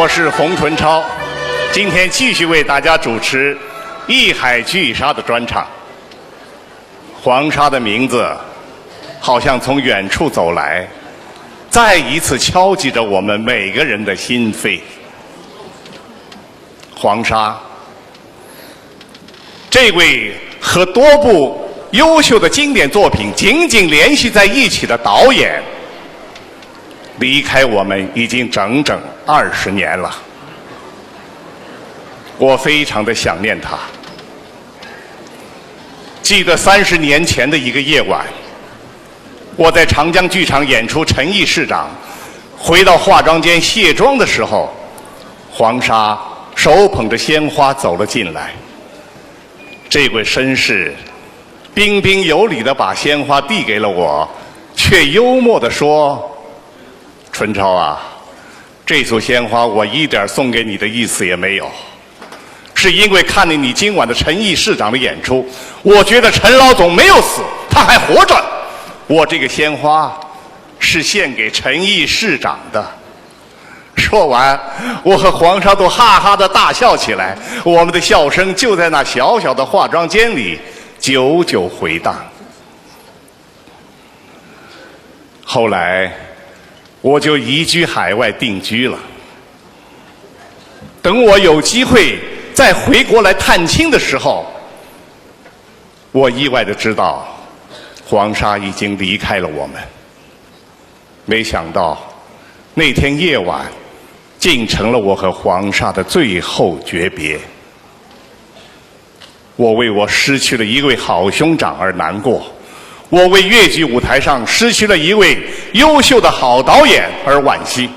我是冯纯超，今天继续为大家主持《艺海聚沙》的专场。黄沙的名字好像从远处走来，再一次敲击着我们每个人的心扉。黄沙，这位和多部优秀的经典作品紧紧联系在一起的导演，离开我们已经整整20年了。我非常的想念他。记得30年前的一个夜晚，我在长江剧场演出《陈毅市长》，回到化妆间卸妆的时候，黄沙手捧着鲜花走了进来。这位绅士彬彬有礼地把鲜花递给了我，却幽默地说：“纯超啊，这束鲜花我一点送给你的意思也没有，是因为看了你今晚的陈毅市长的演出，我觉得陈老总没有死，他还活着。我这个鲜花是献给陈毅市长的。”说完，我和黄沙都哈哈的大笑起来，我们的笑声就在那小小的化妆间里久久回荡。后来我就移居海外定居了。等我有机会再回国来探亲的时候，我意外地知道黄沙已经离开了我们。没想到那天夜晚竟成了我和黄沙的最后诀别。我为我失去了一位好兄长而难过，我为粤剧舞台上失去了一位优秀的好导演而惋惜。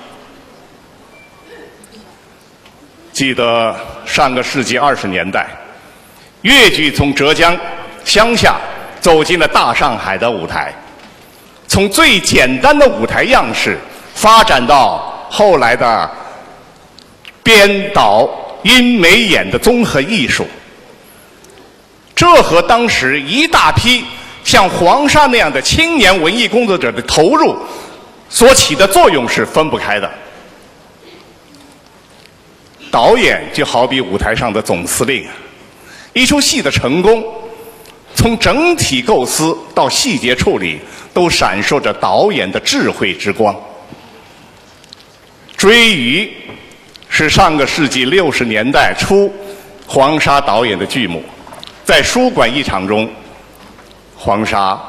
记得上个世纪20年代，粤剧从浙江乡下走进了大上海的舞台，从最简单的舞台样式发展到后来的编导音美演的综合艺术。这和当时一大批像黄沙那样的青年文艺工作者的投入所起的作用是分不开的。导演就好比舞台上的总司令，一出戏的成功，从整体构思到细节处理，都闪烁着导演的智慧之光。追鱼是上个世纪60年代初黄沙导演的剧目。在书馆一场中，黄沙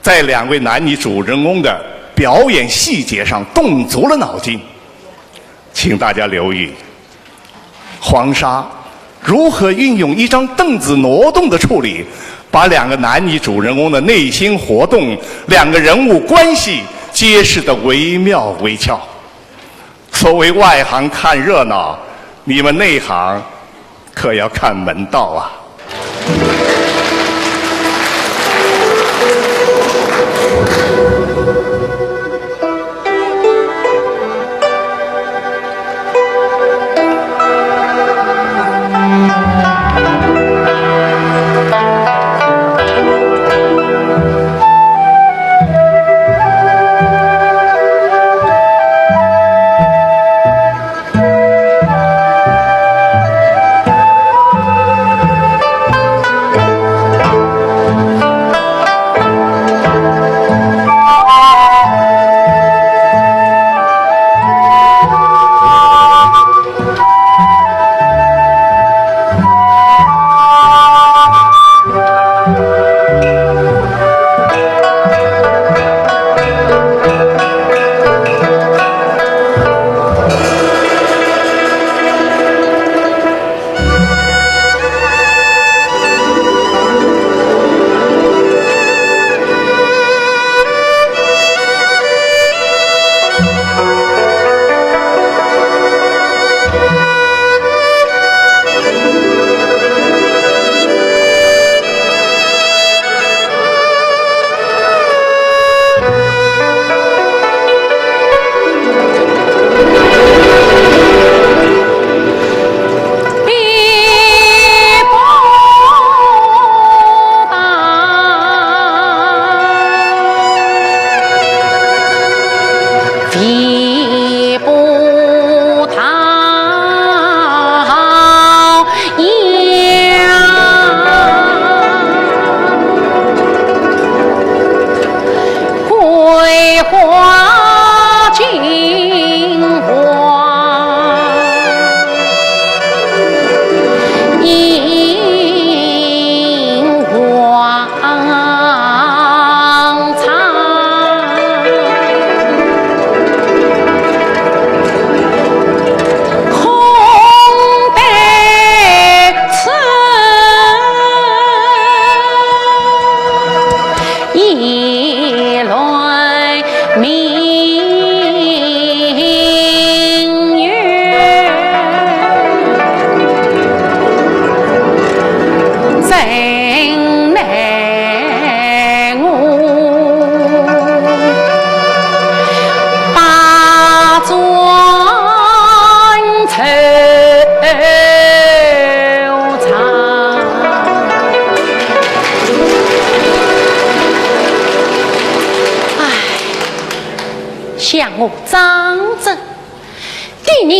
在2位男女主人公的表演细节上动足了脑筋。请大家留意，黄沙如何运用一张凳子挪动的处理，把2个男女主人公的内心活动、2个人物关系揭示得惟妙惟肖。所谓外行看热闹，你们内行可要看门道啊。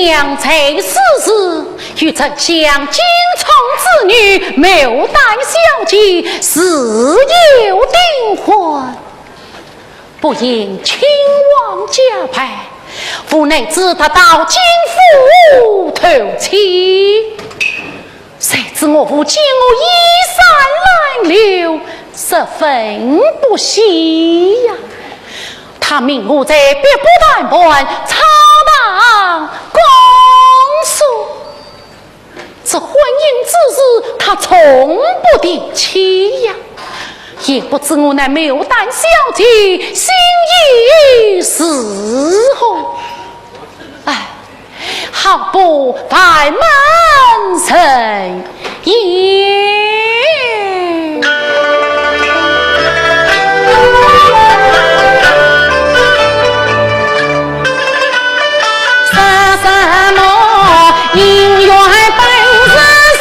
将才死时，与这将金虫之女牡丹小姐死有订婚，不应亲王家派，府内知他到金府投亲。谁知我父见我衣衫褴褛，十分不喜呀。他命我在别部谈判，操当公诉。这婚姻之事，他从不提起呀。也不知我那牡丹小姐心意是何？哎，好不烦门神也。姻缘本是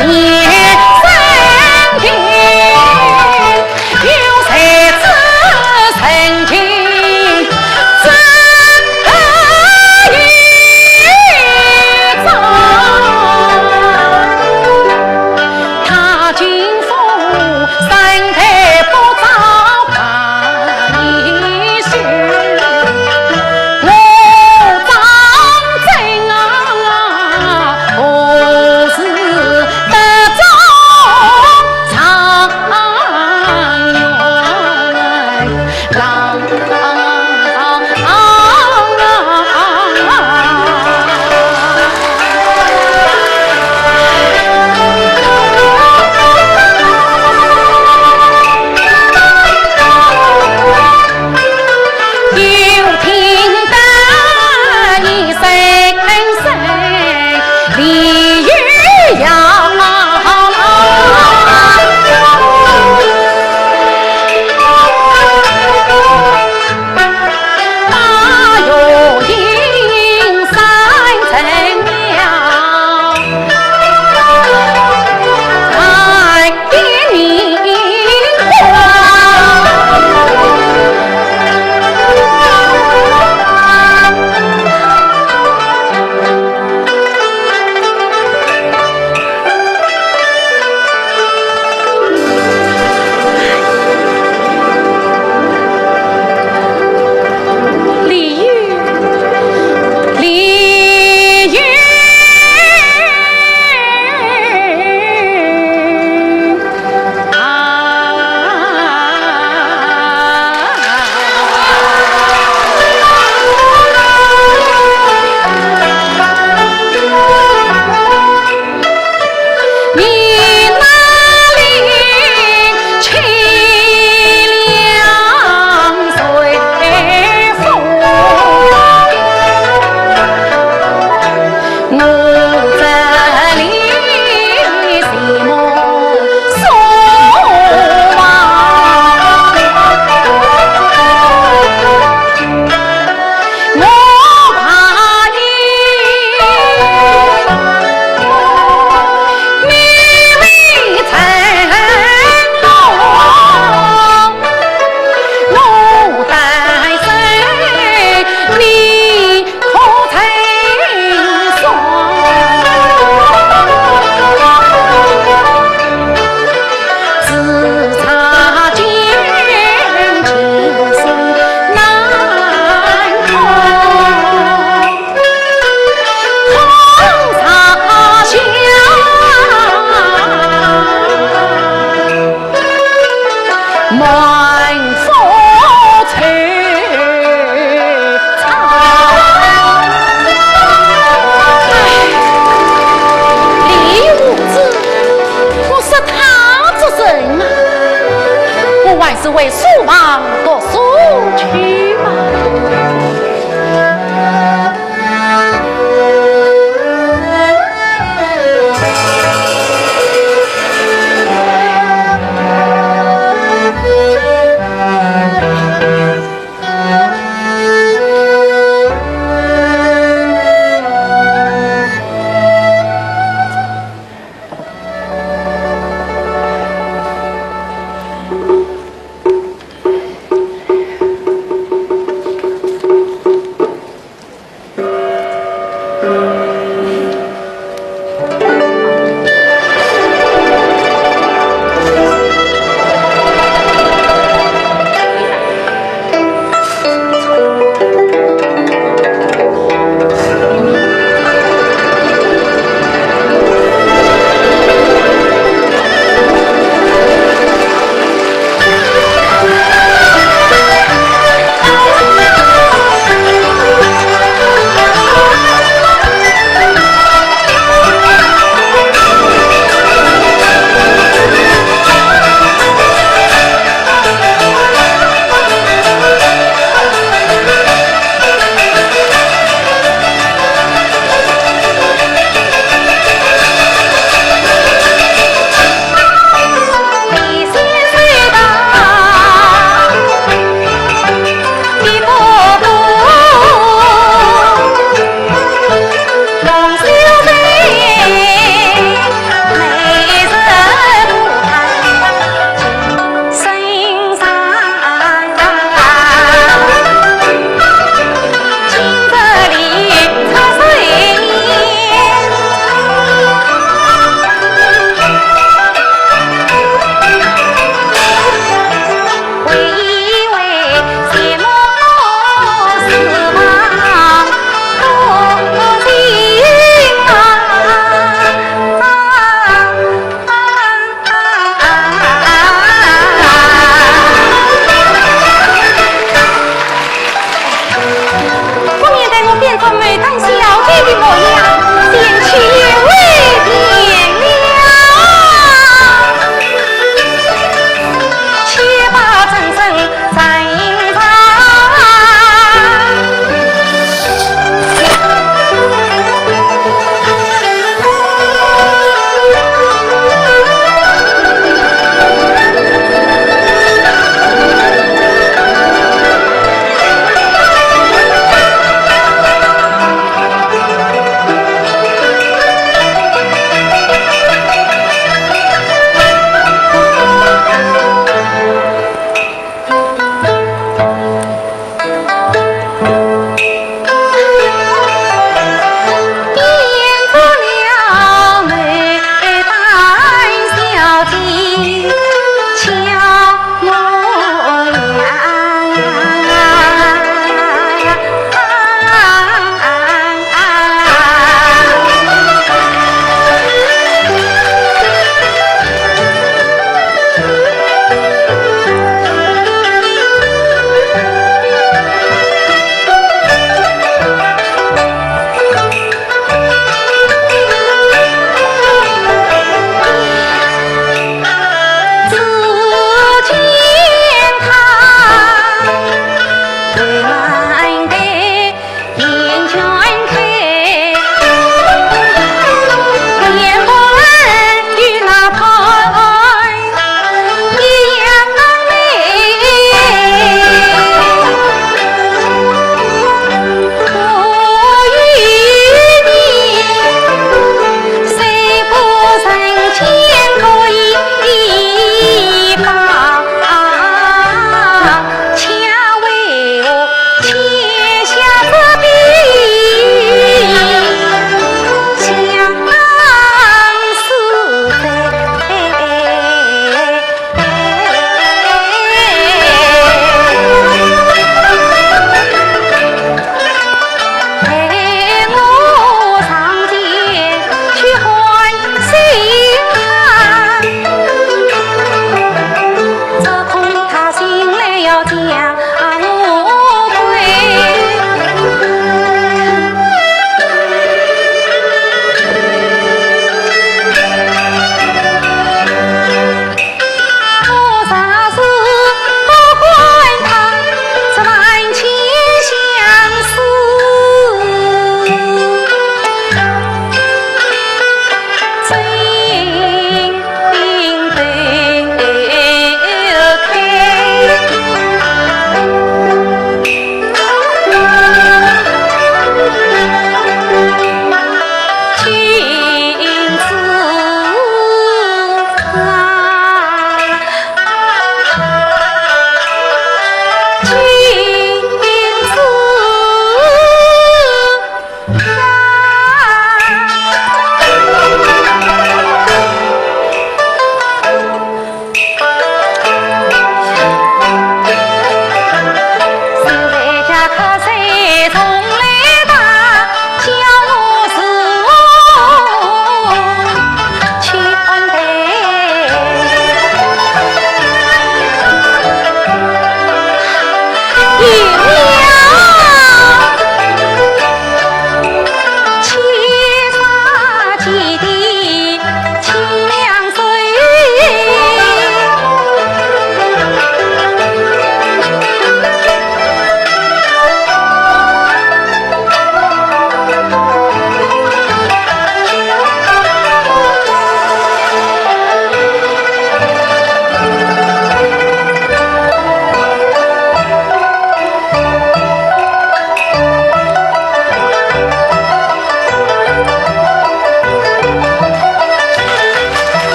先生天，有谁知曾经真一遭？他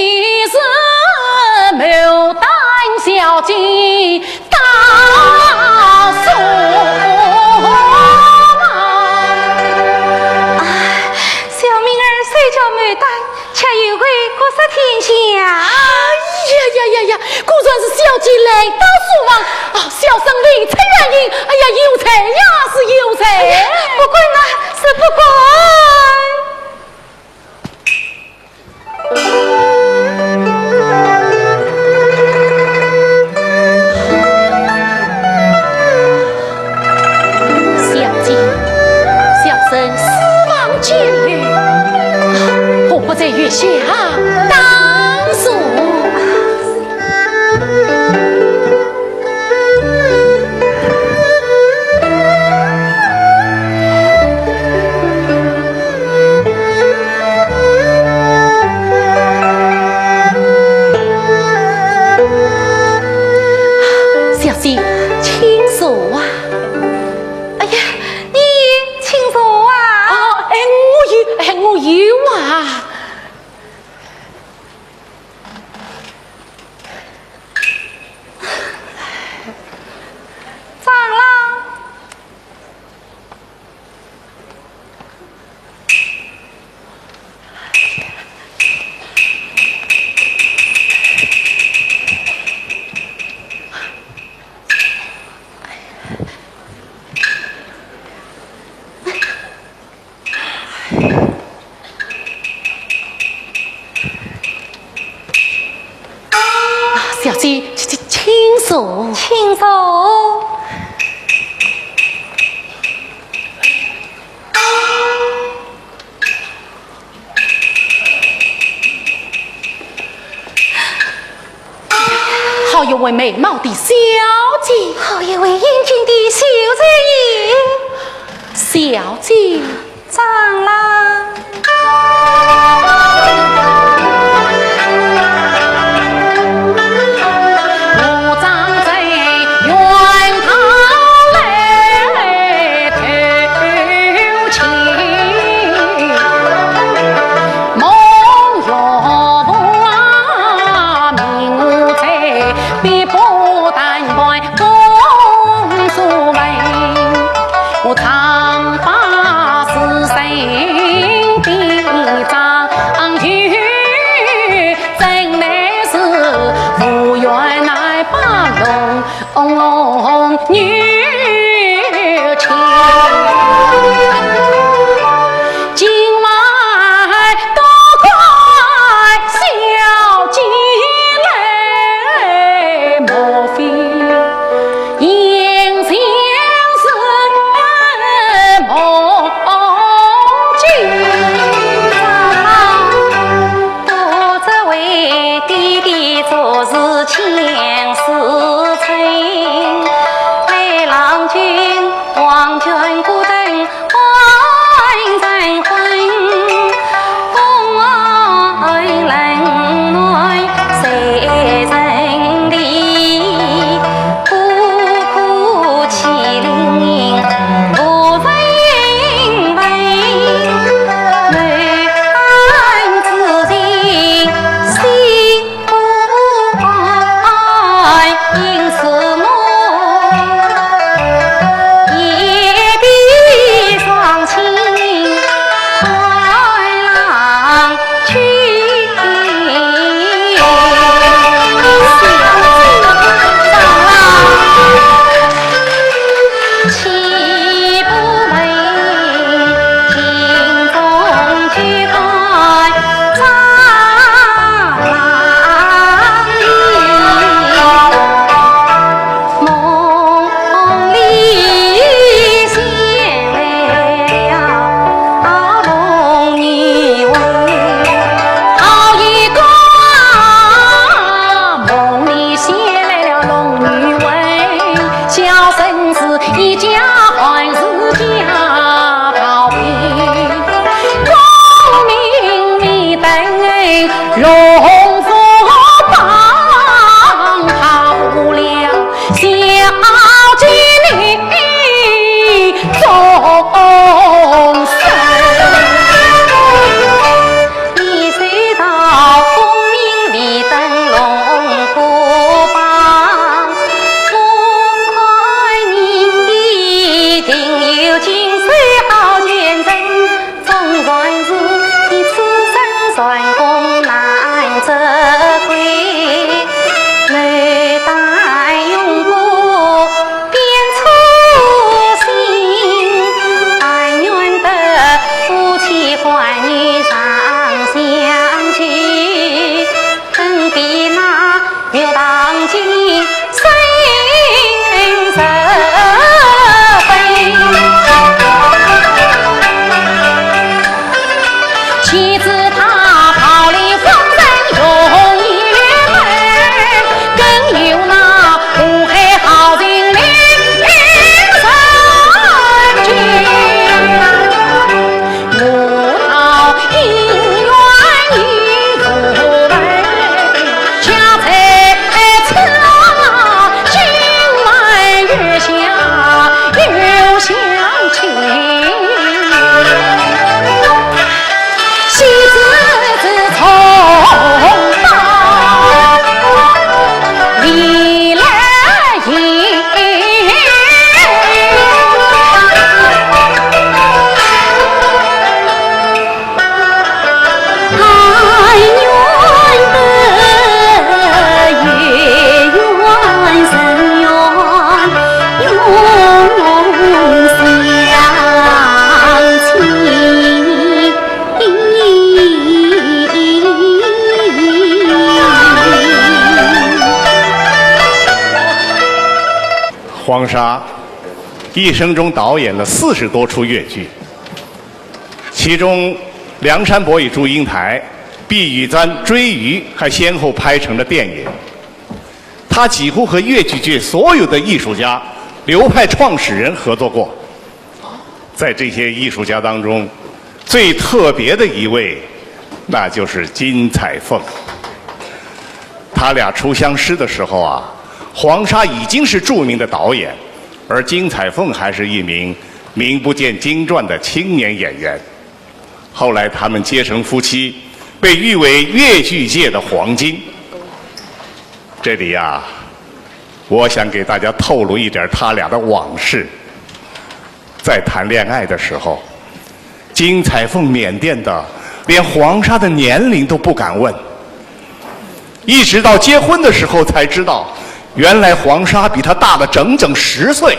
你是牡丹小姐大宋小明儿虽叫牡丹，却有回国色天香。呀！果然是小姐来到书房啊！小生理才原因，哎呀，有才呀，是有才。不管那是不管。小姐，小生死亡见虑，我不在月下当所。我有啊，长老，小姐，请坐，请坐。好一位美貌的小姐，好一位英俊的秀才爷。小姐，长老。黄沙一生中导演了40多出越剧，其中《梁山伯与祝英台》、《碧玉簪》、《追鱼》还先后拍成了电影。他几乎和越剧界所有的艺术家、流派创始人合作过。在这些艺术家当中，最特别的一位，那就是金彩凤。他俩初相识的时候啊，黄沙已经是著名的导演，而金彩凤还是一名名不见经传的青年演员。后来他们结成夫妻，被誉为越剧界的黄金。这里啊，我想给大家透露一点他俩的往事。在谈恋爱的时候，金彩凤腼腆的连黄沙的年龄都不敢问，一直到结婚的时候才知道，原来黄沙比他大了整整10岁。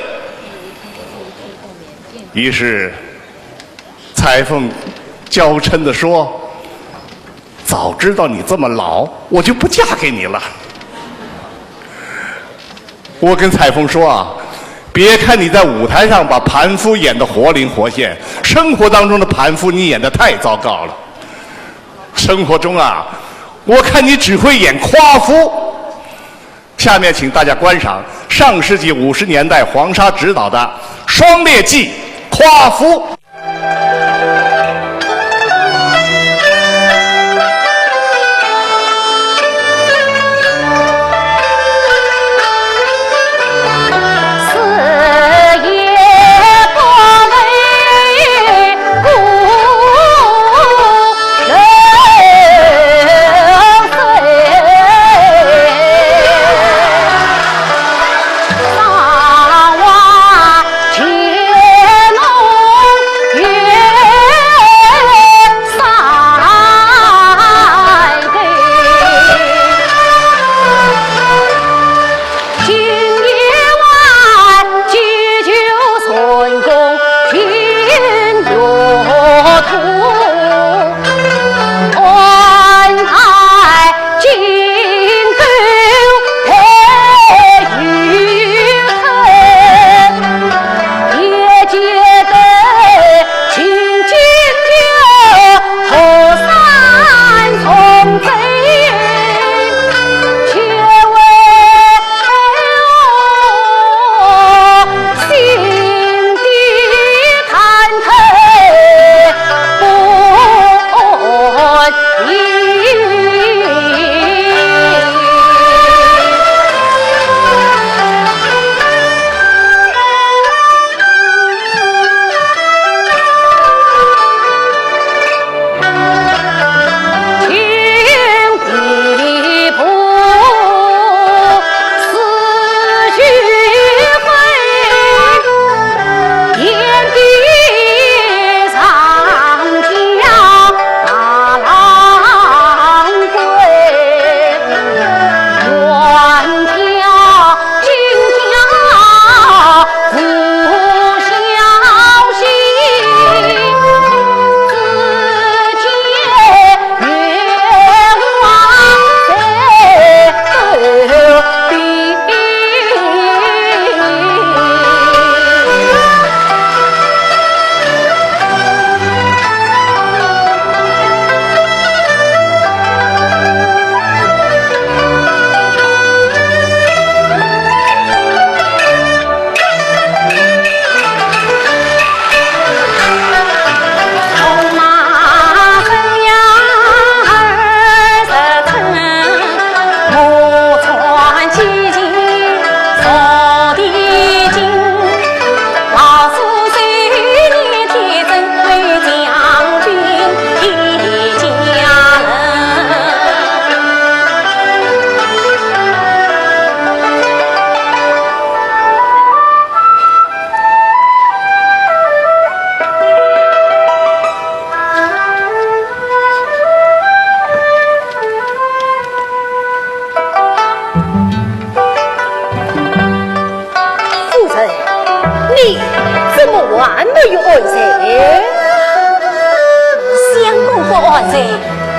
于是彩凤娇嗔地说：“早知道你这么老，我就不嫁给你了。”我跟彩凤说啊，别看你在舞台上把盘夫演得活灵活现，生活当中的盘夫你演得太糟糕了。生活中啊，我看你只会演夸夫。下面请大家观赏上世纪50年代黄沙执导的《双烈记》夸夫。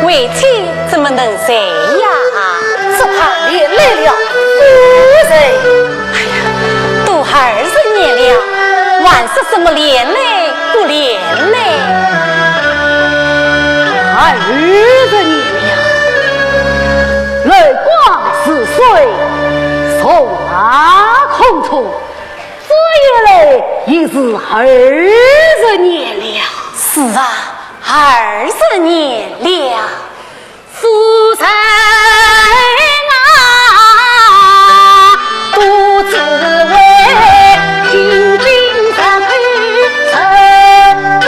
为妻怎么能谁呀？只怕连累了夫人。哎呀，杜孩儿什么连累不连累20年了，泪光似水，送达空处，这一累已是20年了。是啊，20年了。夫妻啊，独自为金金上去成个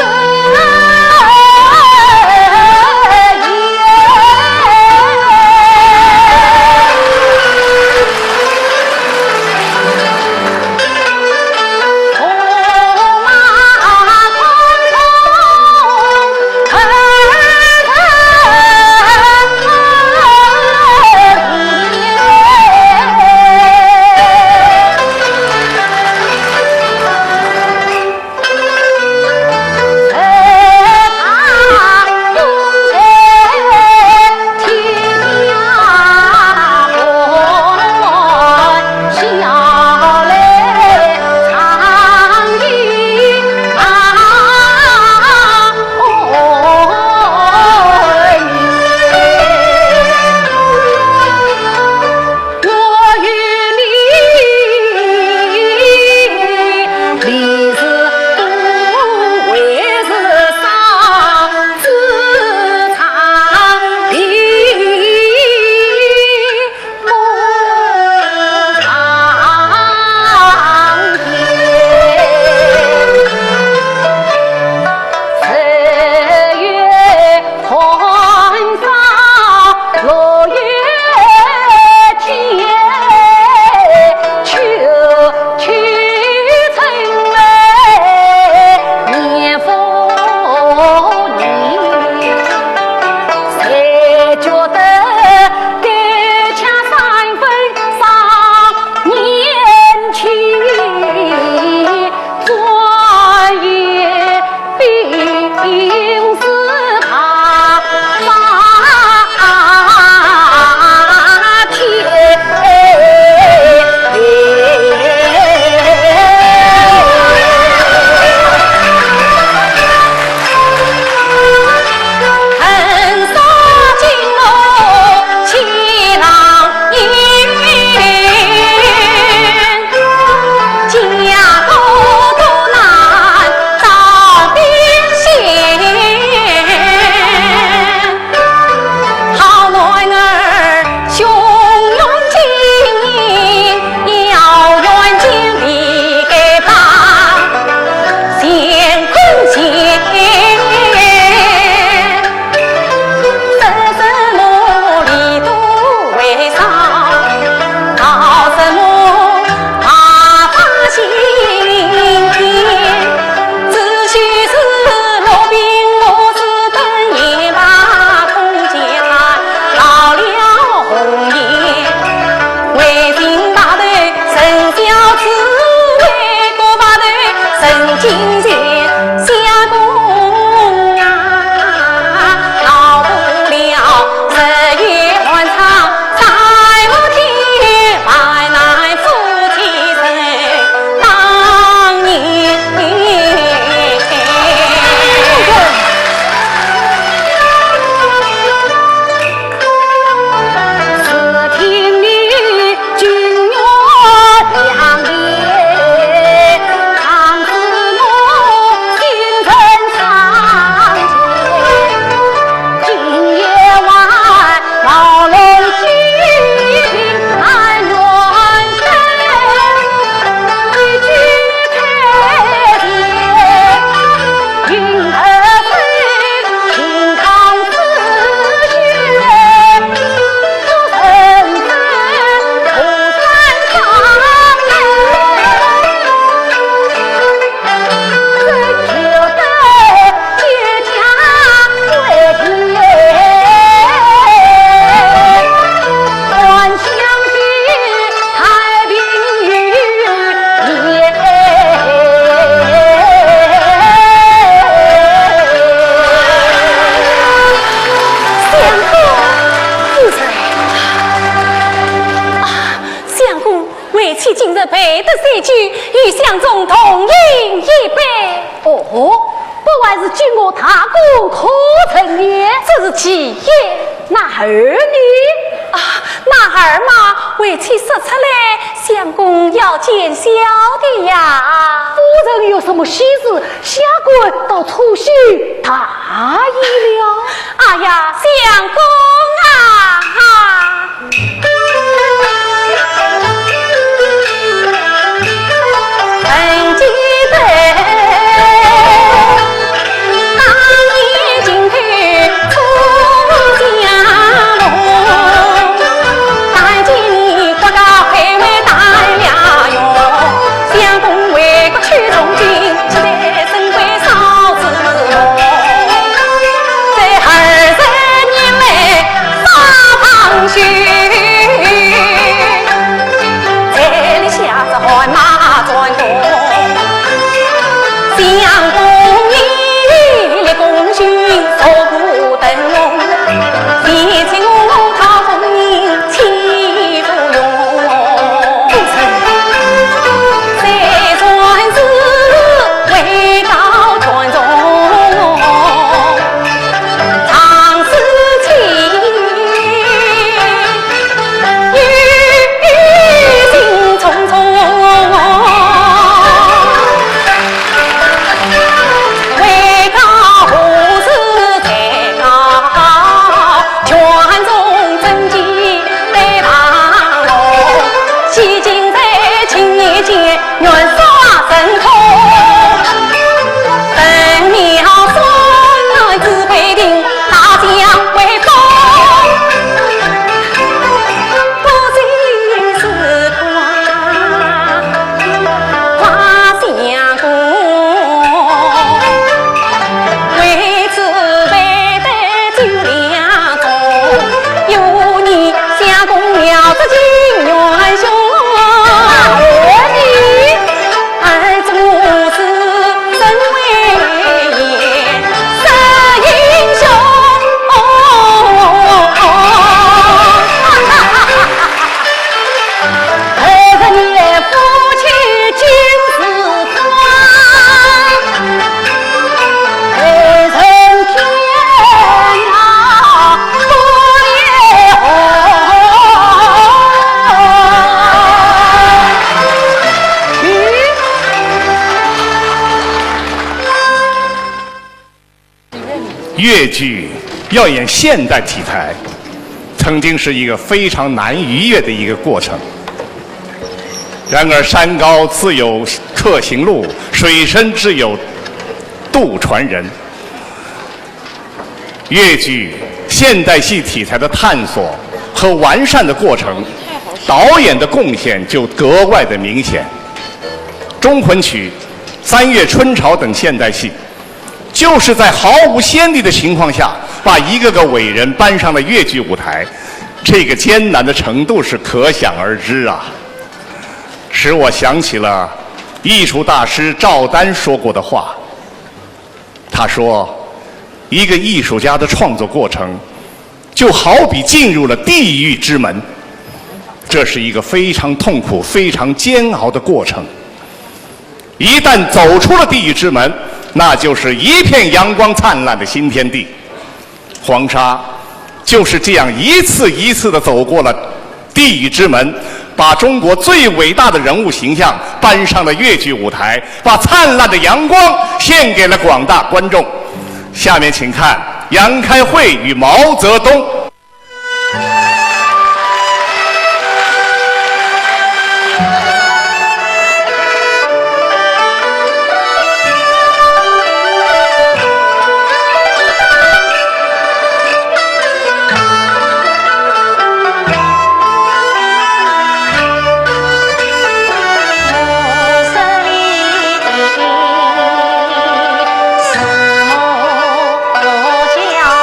配的戏剧与相中同饮一杯。哦，不外是举我大姑可成也，这是其一。那儿女啊，那儿嘛，为妻说出来，相公要见笑的呀。夫人有什么喜事，下官到储蓄答应了。哎呀，相公啊！曾记得当年进去出家龙，但见你国家配为大了用，相公为国去从军，期待身归少子龙，在20年来大堂虚，在里下着汗马转动。相公你来功勋守护灯笼，你请我讨风云欺负用，在传世为道传宗，长思情，忧心忡忡。为告何事才告，全宗贞吉来堂龙，西京在青年间元刷神通，本庙孙子配定大将为公，不尽是夸相公。为此为得酒两盅，有你相公了这金元兄，儿主是身为言是英雄。20年夫妻君子宽，人天啊不烈越剧要演现代题材，曾经是一个非常难逾越的一个过程。然而山高自有客行路，水深自有渡船人。越剧现代戏题材的探索和完善的过程，导演的贡献就格外的明显。钟魂曲、三月春潮等现代戏，就是在毫无先例的情况下，把一个个伟人搬上了越剧舞台，这个艰难的程度是可想而知啊，使我想起了艺术大师赵丹说过的话。他说，一个艺术家的创作过程，就好比进入了地狱之门，这是一个非常痛苦、非常煎熬的过程。一旦走出了地狱之门，那就是一片阳光灿烂的新天地。黄沙就是这样一次一次地走过了地狱之门，把中国最伟大的人物形象搬上了越剧舞台，把灿烂的阳光献给了广大观众。下面请看杨开慧与毛泽东。是我家儿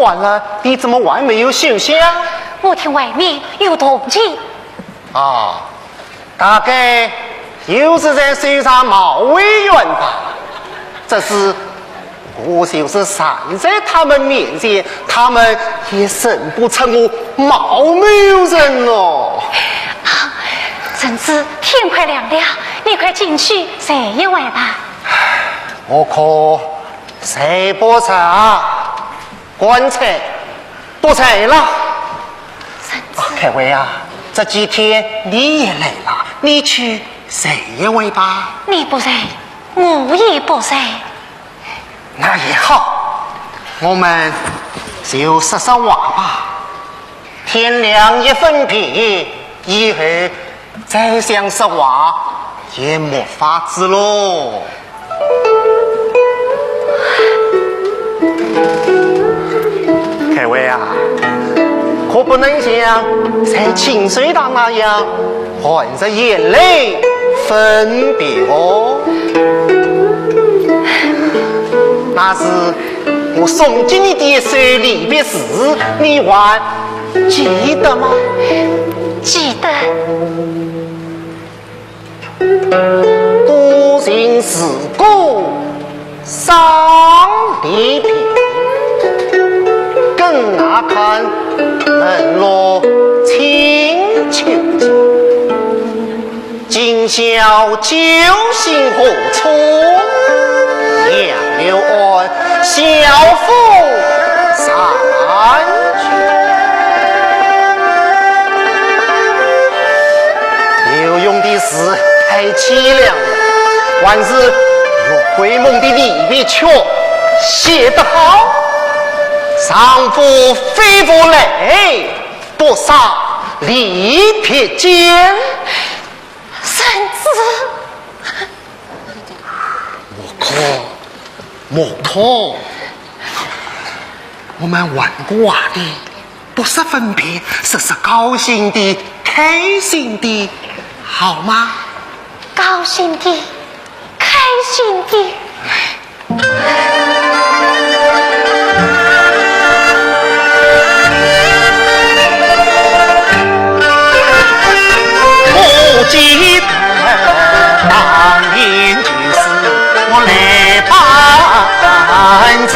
完了，你怎么还没有休息啊？我听外面有动静。啊，大概又是在搜查毛委员吧。这是我就是站在他们面前，他们也认不成我毛某人了。婶子，天快亮了，你快进去睡一会吧。我可睡不着，干脆不睡了。婶子，凯威啊，这几天你也累了，你去睡一会吧。你不睡，我也不睡。那也好，我们就说说话吧。天亮一分别，以后再想说话也没法子喽。凯威啊，可不能像在清水塘那样含着眼泪分别哦。那是我送给你的手离别时，你还记得吗？记得。多情世故伤离别，更那看门落清秋节。今宵酒醒何处？杨柳岸，晓风散去。刘墉的诗太凄凉了，还是岳回梦的离别曲写得好。丈夫非不累，不杀离别间。婶子。莫痛，我们玩过话的不是分别，是高兴的、开心的，好吗？高兴的，开心的。我记得当年就是我来伴唱。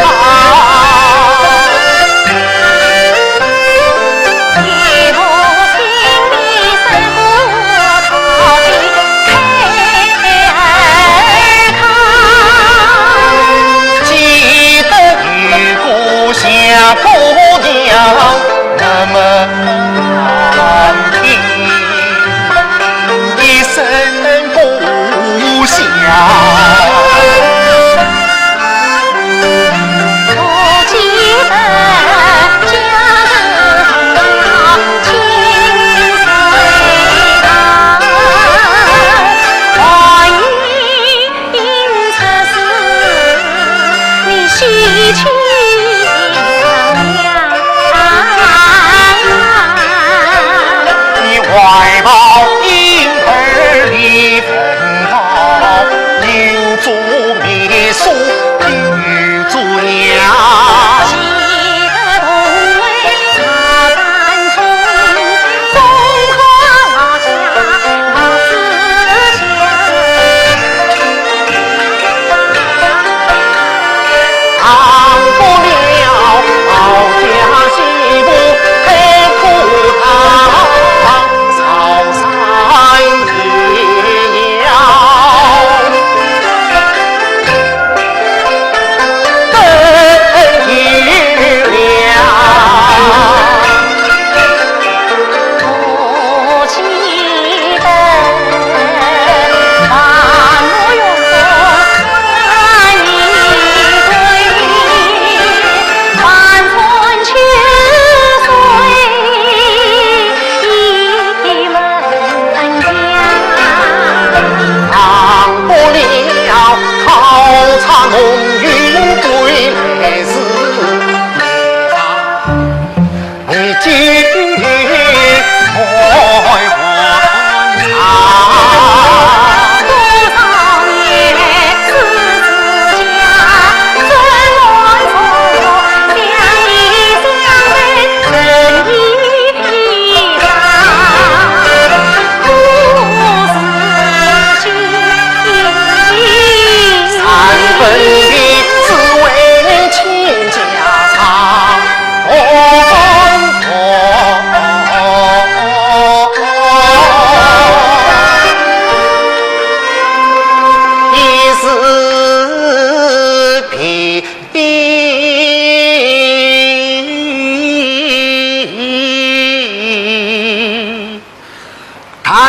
姑娘那么难听，一生不暇。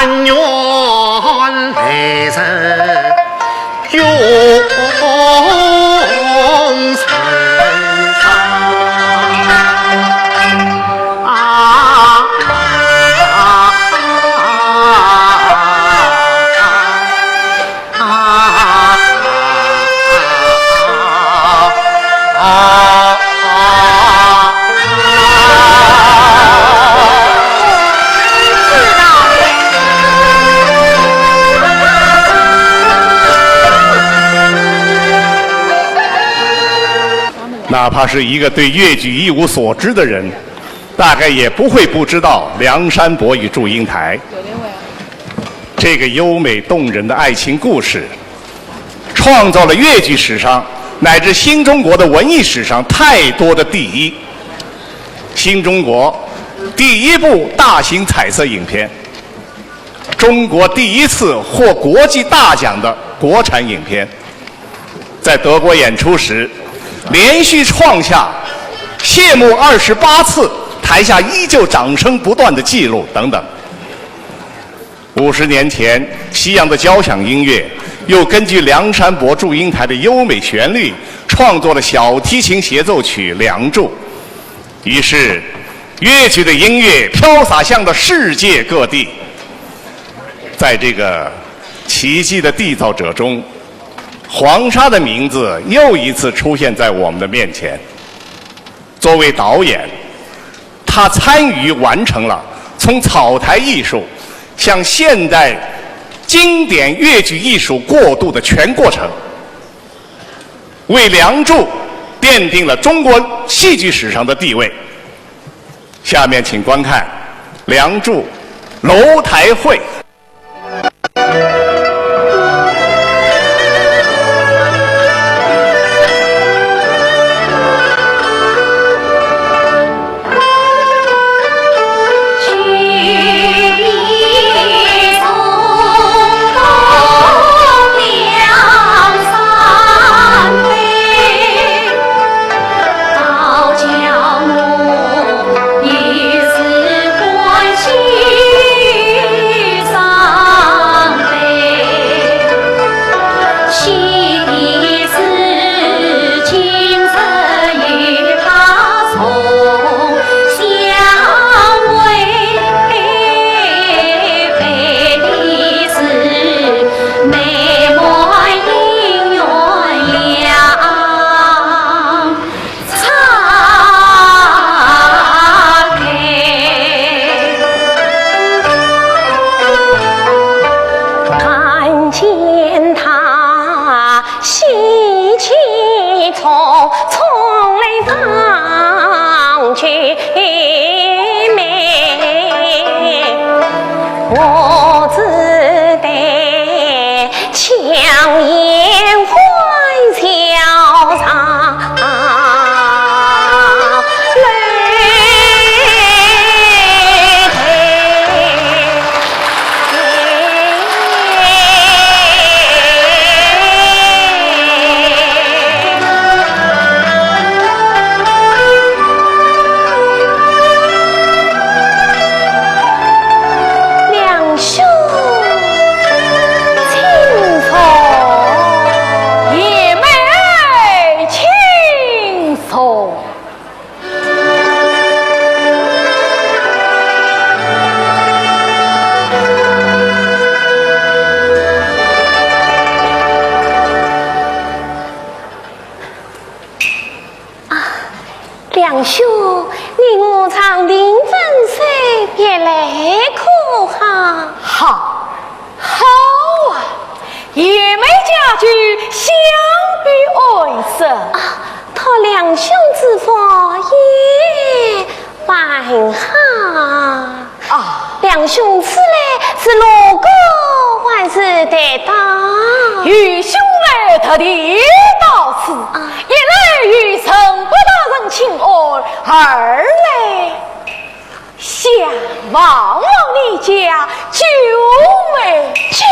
但愿来人永存哪怕是一个对越剧一无所知的人，大概也不会不知道梁山伯与祝英台这个优美动人的爱情故事，创造了越剧史上乃至新中国的文艺史上太多的第一。新中国第一部大型彩色影片，中国第一次获国际大奖的国产影片，在德国演出时连续创下谢幕28次，台下依旧掌声不断的记录等等。50年前，西洋的交响音乐又根据梁山伯祝英台的优美旋律，创作了小提琴协奏曲《梁祝》。于是，越剧的音乐飘洒向了世界各地。在这个奇迹的缔造者中，黄沙的名字又一次出现在我们的面前。作为导演，他参与完成了从草台艺术向现代经典越剧艺术过渡的全过程，为《梁祝》奠定了中国戏剧史上的地位。下面请观看《梁祝》楼台会。梁兄，你我长定分手，别来可好？好，好啊！也没家具相比爱色啊，他梁兄之法也蛮好啊。梁兄此来是路过还是得到？与兄来特地到此，一来与陈不大人请安，二来想望望你家九妹。九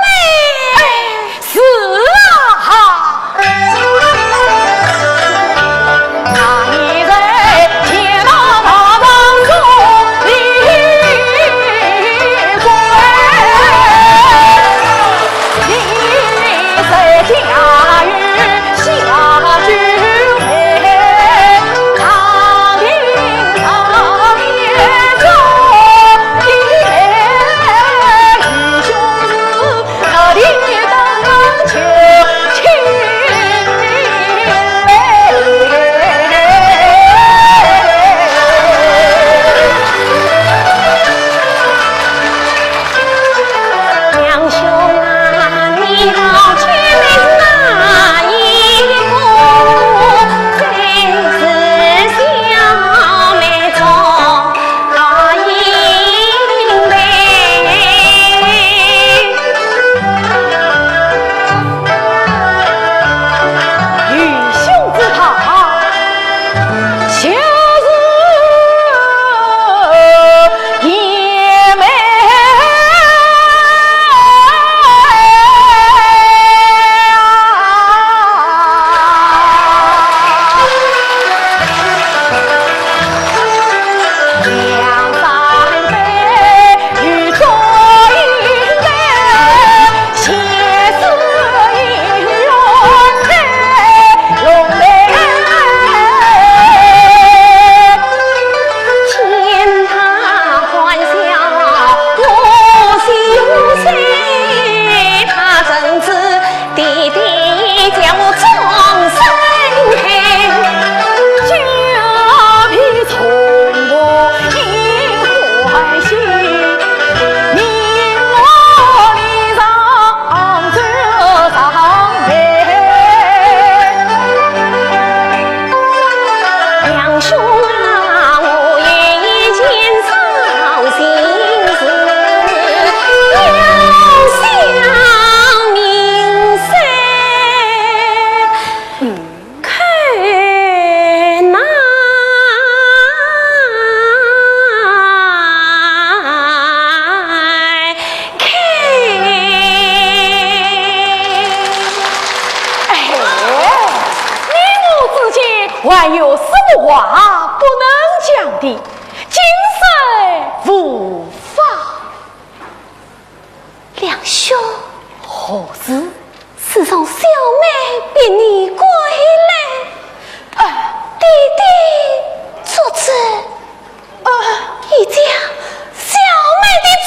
妹，是啊哈。那一人见到他当中李逵。话不能讲的，今生无法。两兄，何事？自从小妹比你过来，弟弟做此，已将小妹的终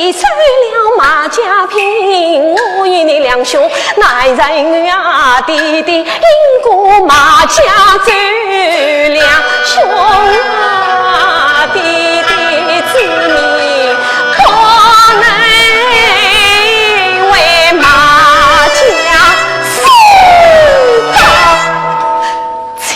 你收了马家聘，我与你两兄乃在我弟弟，因过马家走两兄弟弟子民，可能为马家死到亲。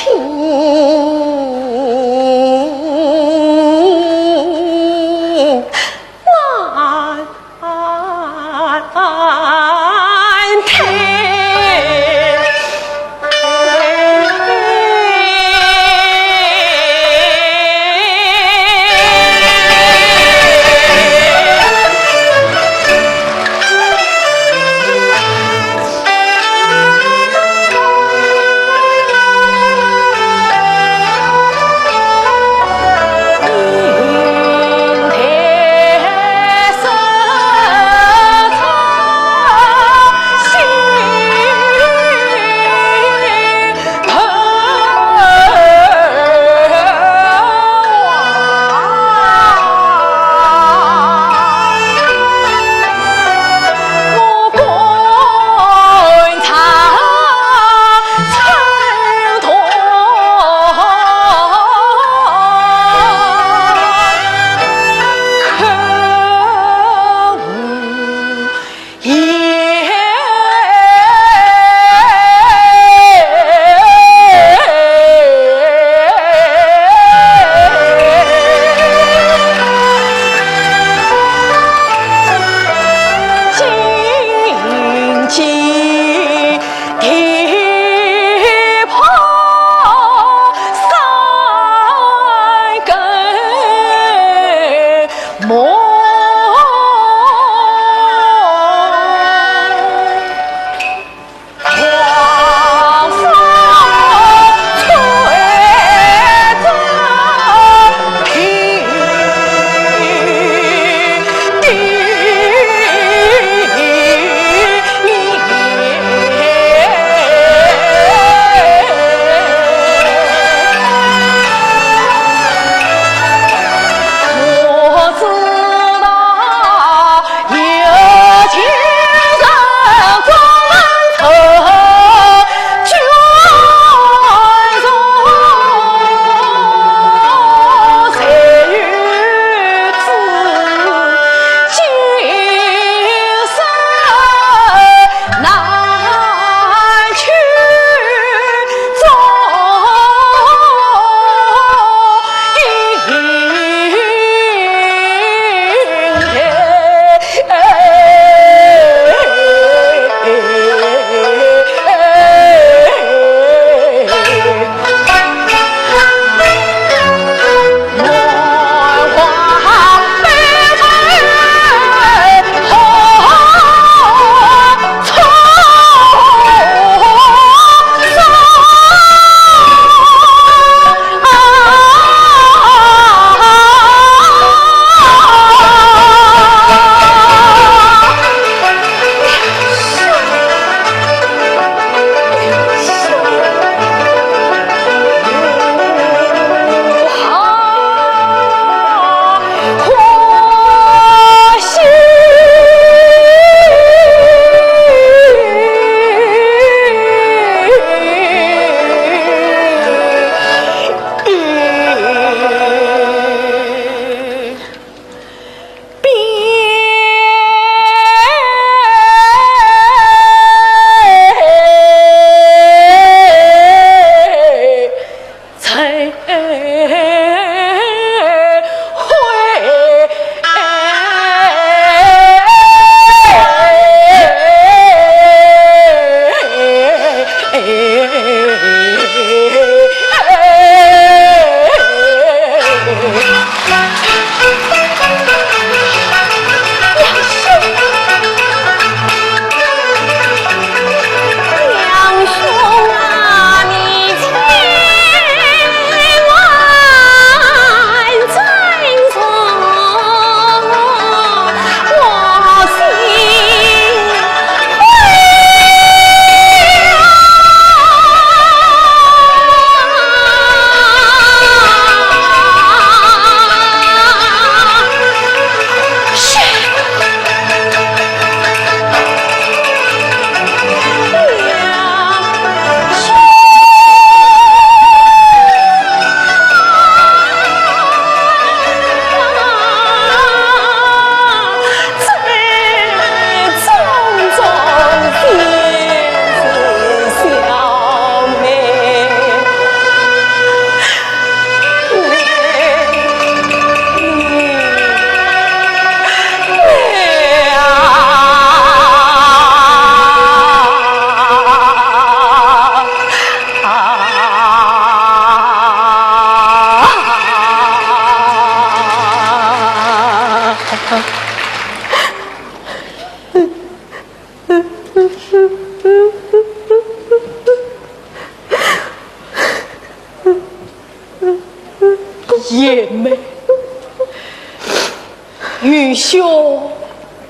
兄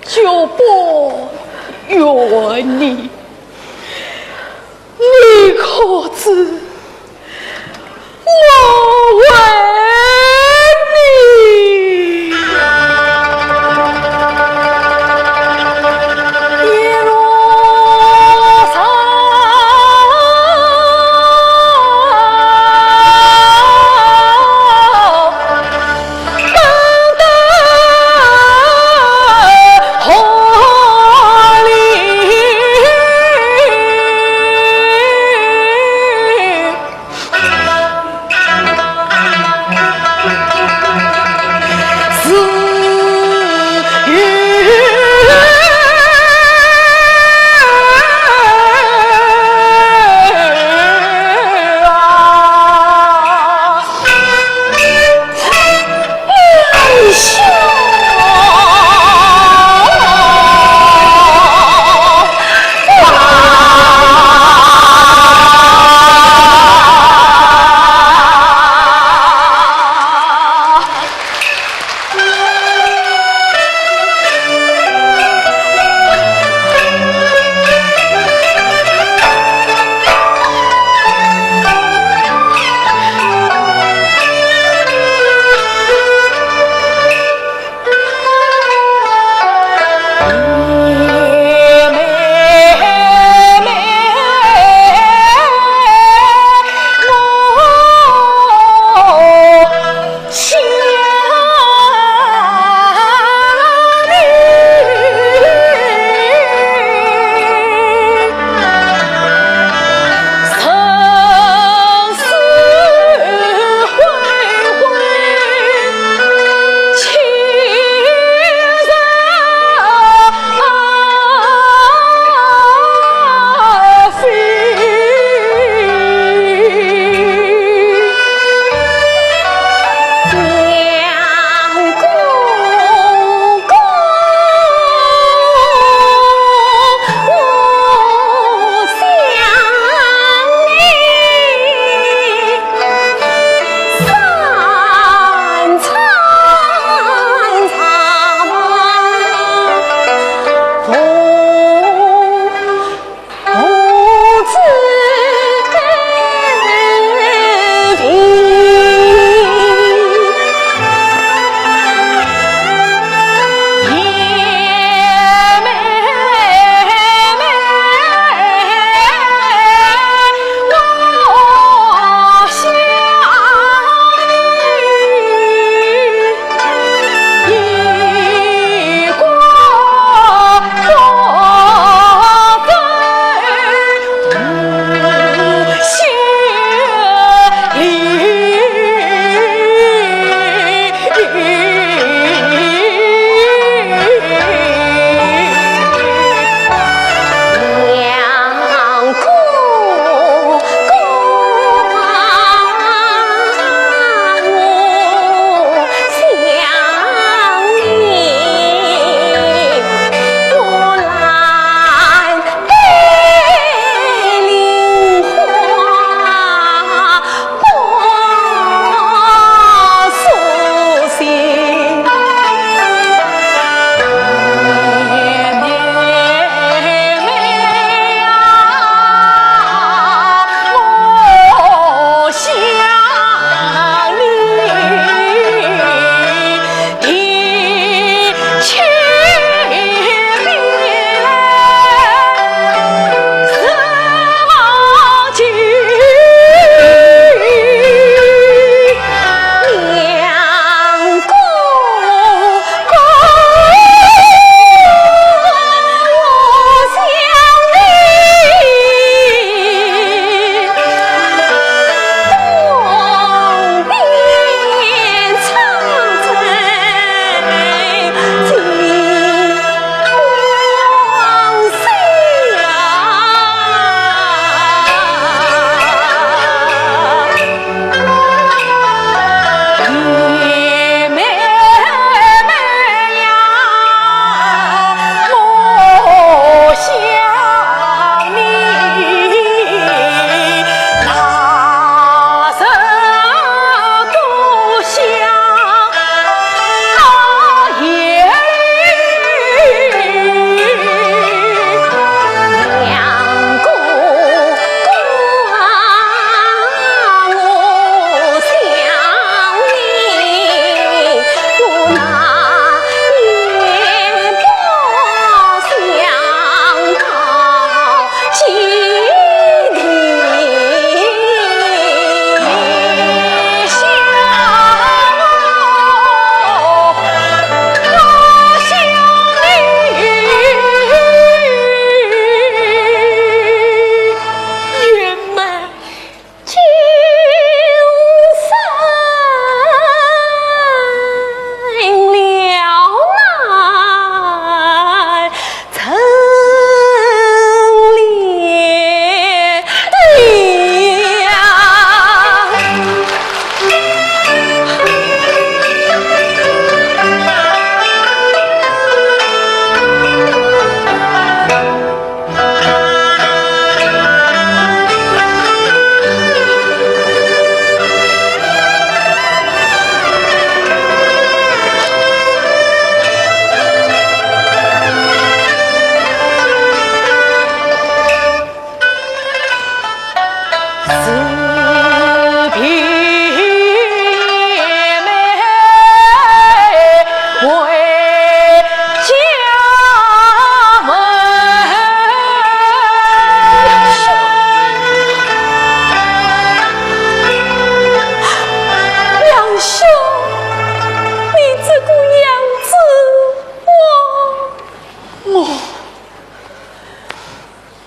就不怨你，你可知我为你一路上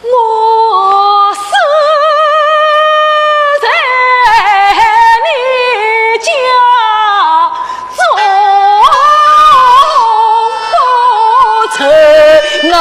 我死在你家中城啊！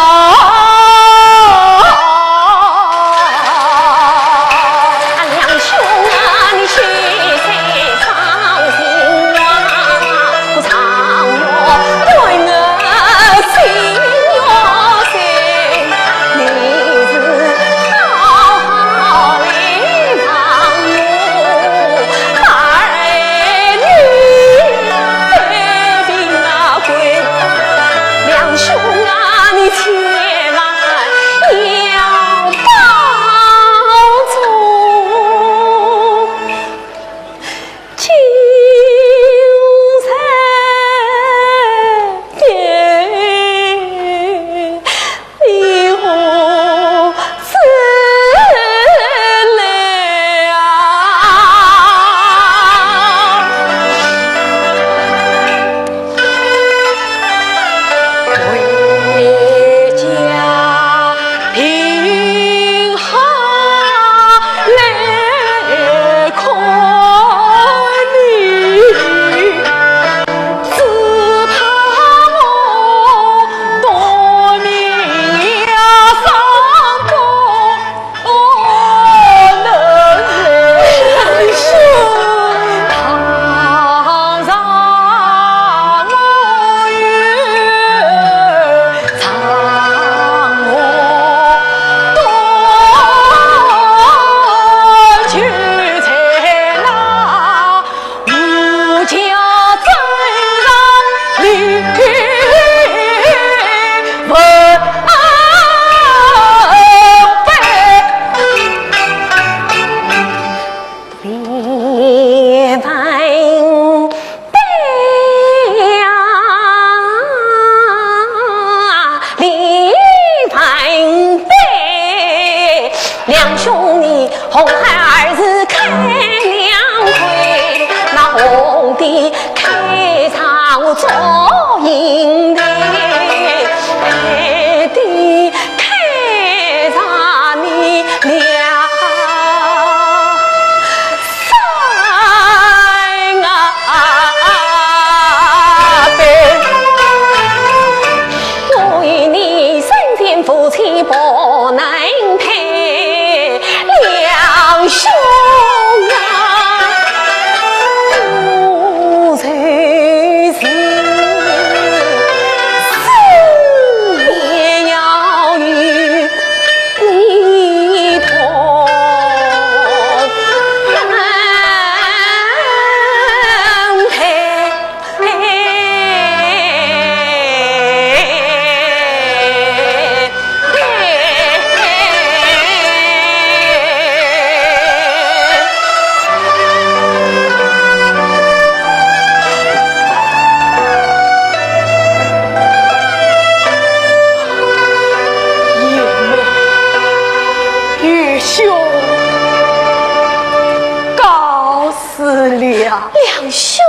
两兄，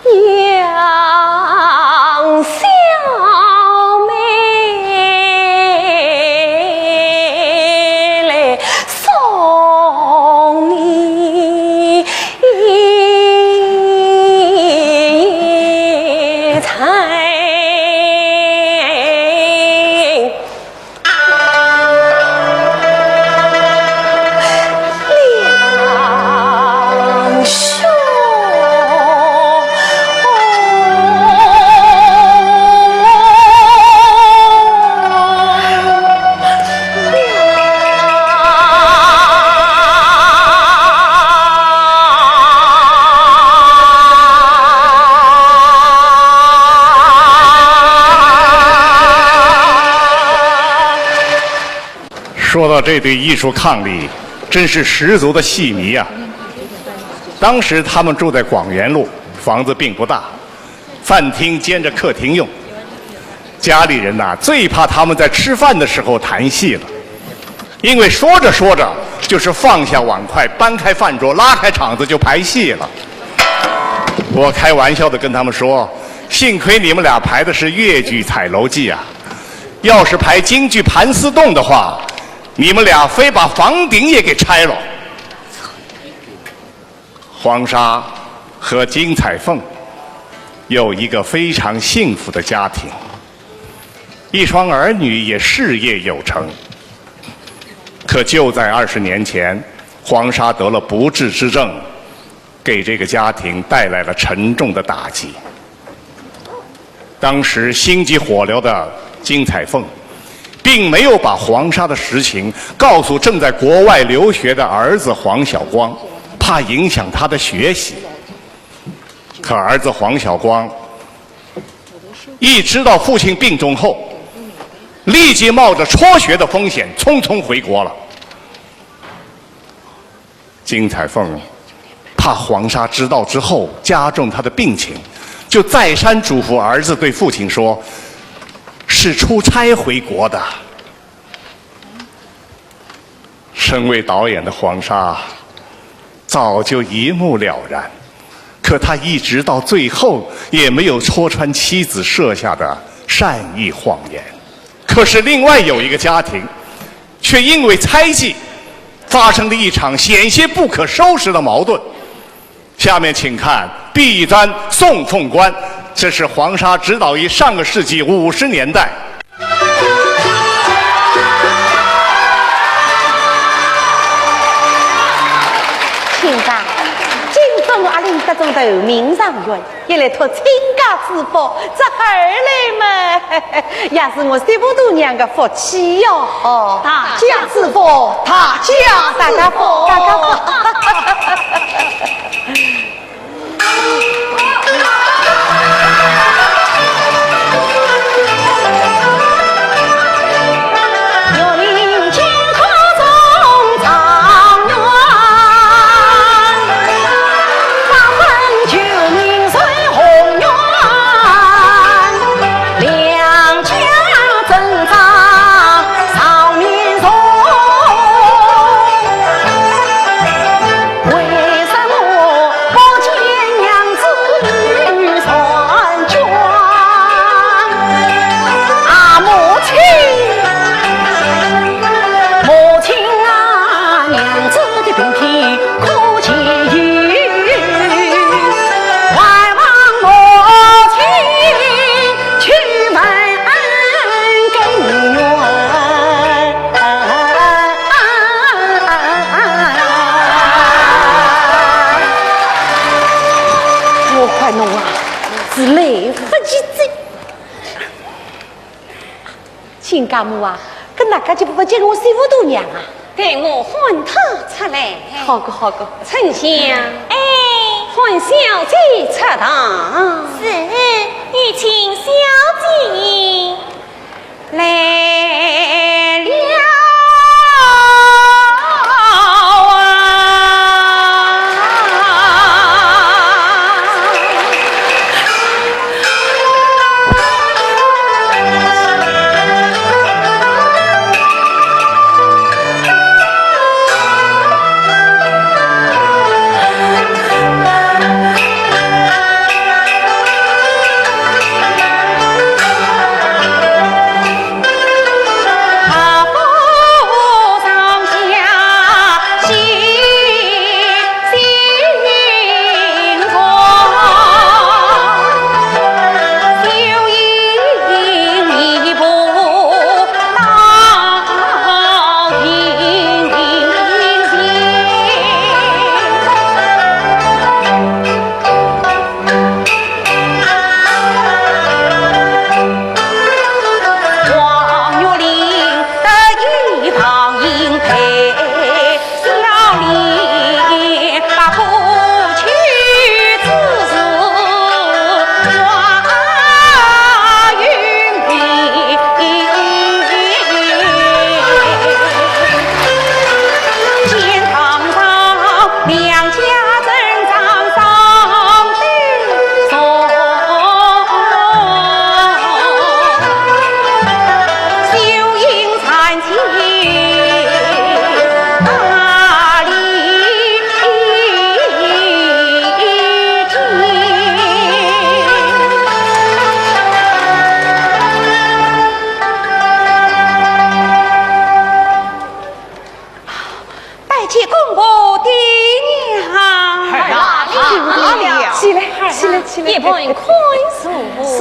杨小妹来送你一彩。说到这对艺术伉俪，真是十足的戏迷啊！当时他们住在广元路，房子并不大，饭厅兼着客厅用。家里人呐，最怕他们在吃饭的时候谈戏了，因为说着说着就是放下碗筷，搬开饭桌，拉开场子就排戏了。我开玩笑的跟他们说，幸亏你们俩排的是越剧《彩楼记》啊，要是排京剧盘丝洞的话，你们俩非把房顶也给拆了。黄沙和金彩凤有一个非常幸福的家庭，一双儿女也事业有成。可就在20年前，黄沙得了不治之症，给这个家庭带来了沉重的打击。当时心急火燎的金彩凤并没有把黄沙的实情告诉正在国外留学的儿子黄晓光，怕影响他的学习。可儿子黄晓光一知道父亲病重后，立即冒着辍学的风险匆匆回国了。金彩凤怕黄沙知道之后加重他的病情，就再三嘱咐儿子对父亲说，是出差回国的。身为导演的黄沙早就一目了然，可他一直到最后也没有戳穿妻子设下的善意谎言。可是另外有一个家庭却因为猜忌发生了一场险些不可收拾的矛盾。下面请看《碧簪送凤冠》，这是黄沙执导于上个世纪50年代。亲家，今朝我阿玲得中头名上元，也来托亲家之福，这儿来嘛，也是我媳妇度娘的福气哟。哦，大家之福，大家福，大家福。亲家母啊，跟哪个就不接我媳妇度娘啊？给我换他出来。好个好个，丞相，哎，换小姐出堂。是，你请小姐来了。啊。起来，也不快速。是。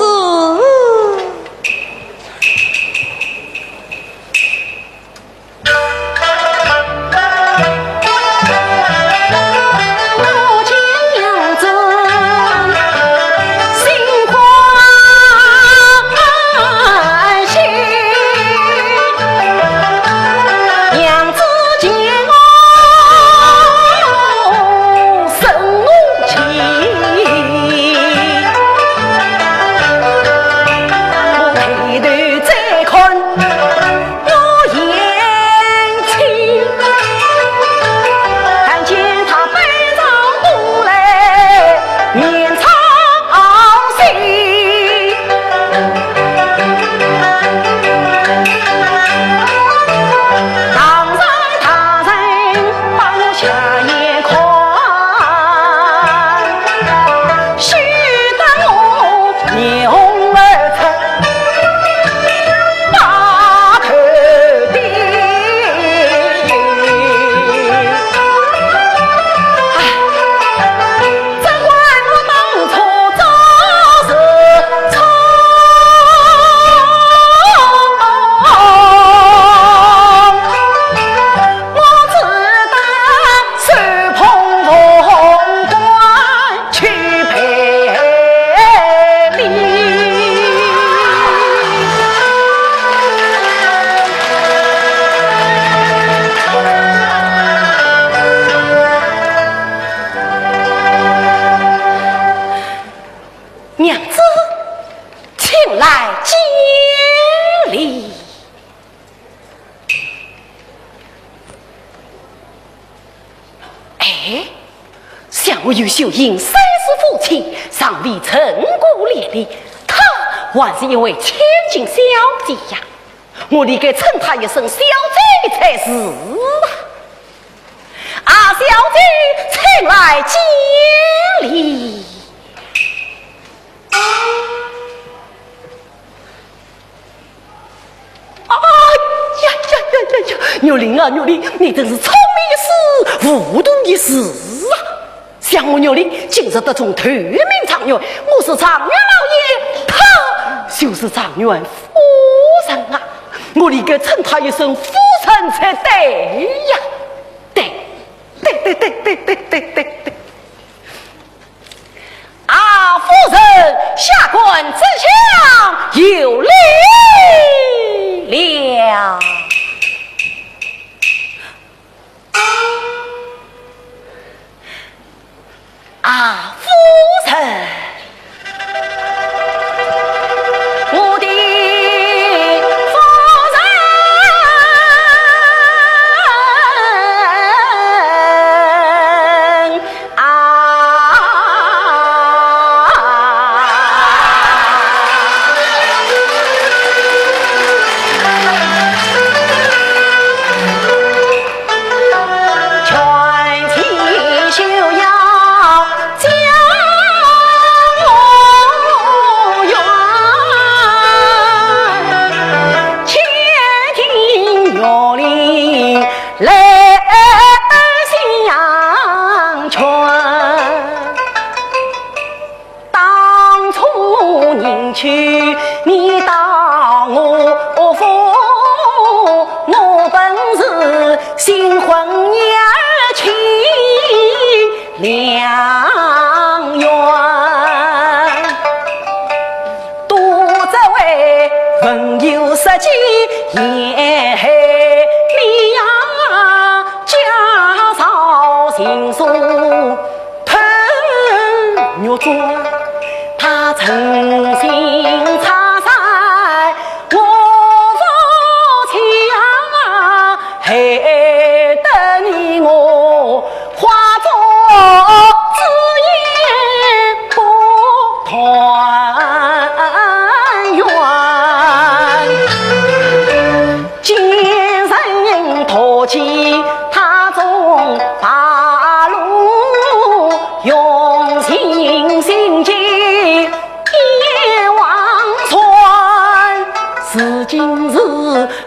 我有秀英三世父亲尚未成功连理，他还是一位千金小姐呀！我得该称她一声小姐才是啊！小姐，请来见礼。牛玲啊，牛玲，你真是聪明一世，糊涂一世啊！像我牛玲今日得中头名状元，我是状元老爷，他就是状元夫人啊！我理该称他一声夫人才对呀！对。啊，夫人下官之强有礼了。啊，夫人，我的夫人啊，全体休要。来相劝，当初迎娶你当我夫，我本是新婚儿娶良缘，多这位文有实际也你呀情书喷玉妆，他诚心插在我夫妻啊，害得你我化作知音不团圆，今人托起他中把路用心心机一往传，是今日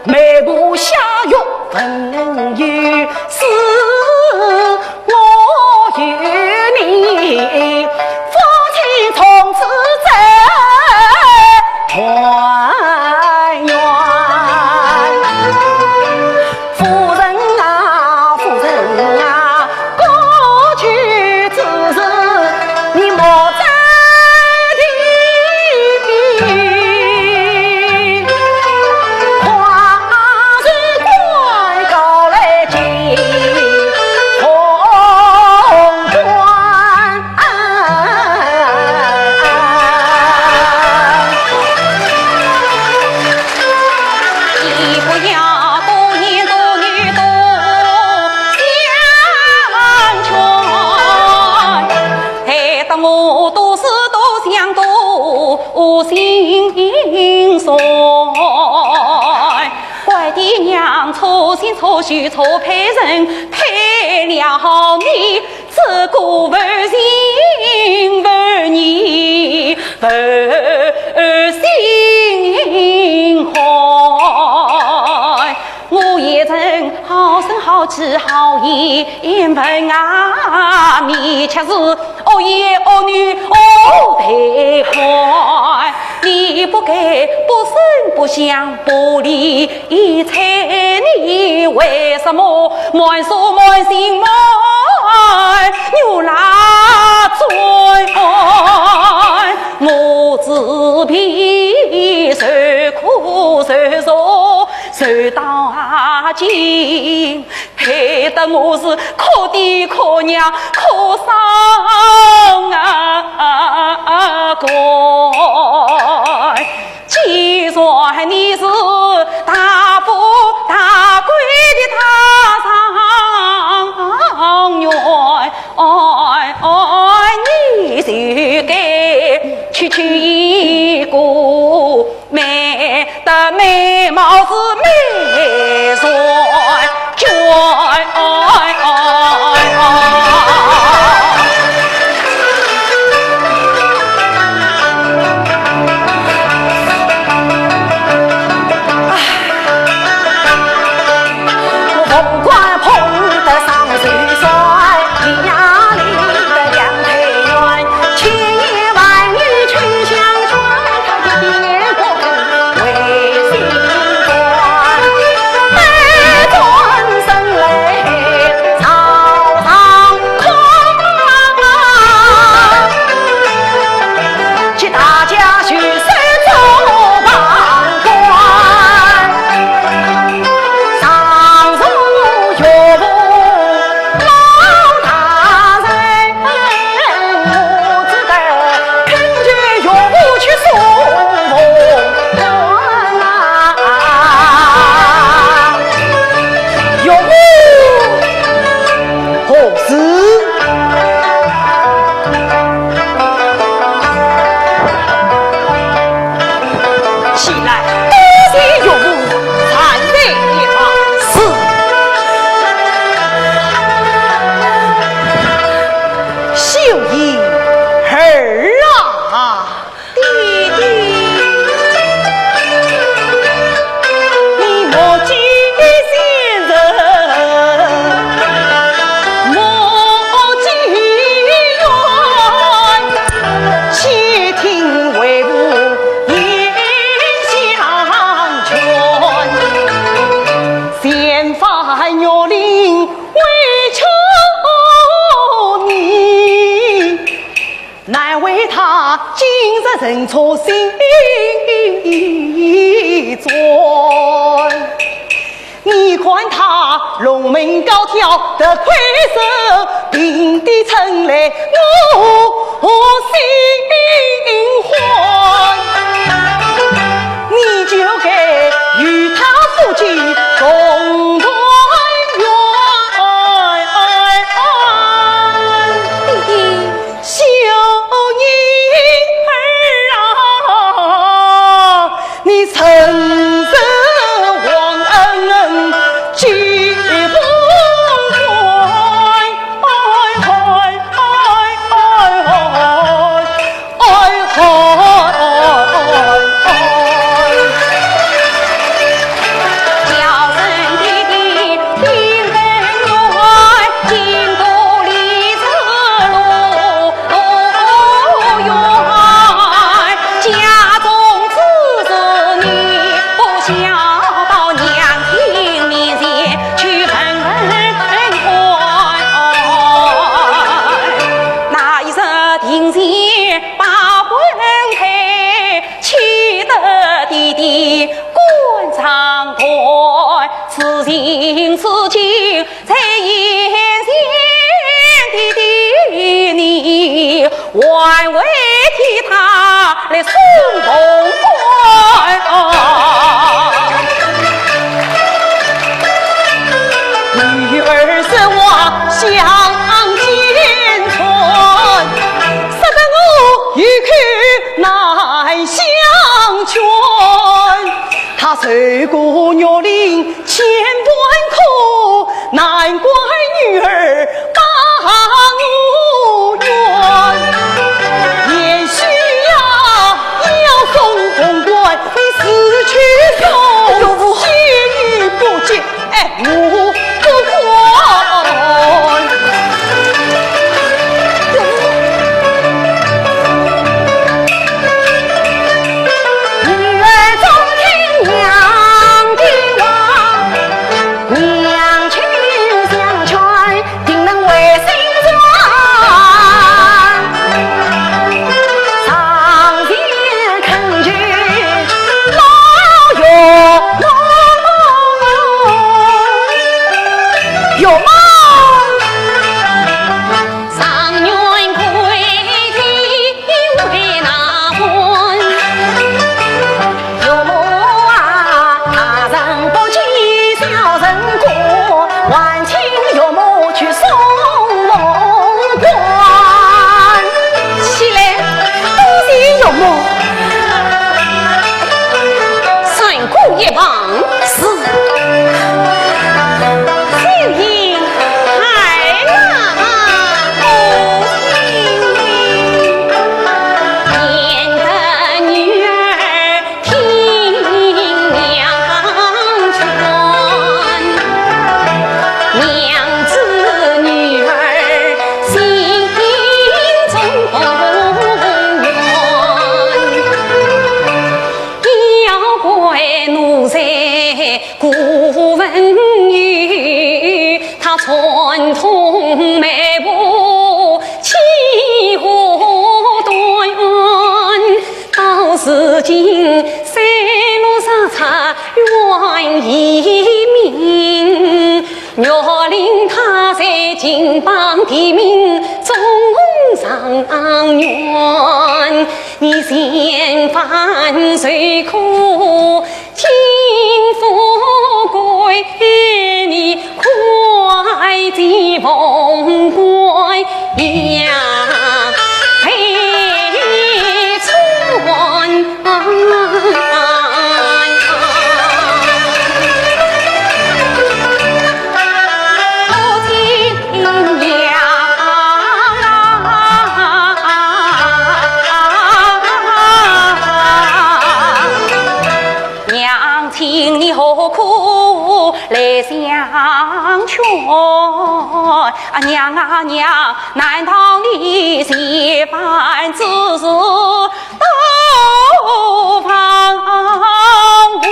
每步下狱分与是我与你夫妻从姨娘错心错许错配人，配了你，自古不信不义不心怀。我也曾好声好气好言问啊，你却是恶言恶语恶配害。你不给不生不想不离一睬你，为什么满手满心满又拉追？我自贫受苦受zor受到今，配得我是可爹可娘可伤过。既然你是大富大贵的他上院，你就该区一个美的美貌子美帅娟。人错心钻，你看他龙门高挑的魁首，平地成来我心欢，你就该与他夫妻共团圆。弟弟秀英你曾是忘恩绝不情此情在眼前的你，还为替他来送红冠。女儿是我相见传，使得我欲去难相劝。他受过虐龄千万苦，难怪女儿把我怨。也许要送红官，你死去后，血雨不尽，无不还。金榜题名中上元，你先犯谁苦？听富贵，你快进凤归呀！陪春。听你何苦来相劝？娘啊娘，难道你些番之事都放外？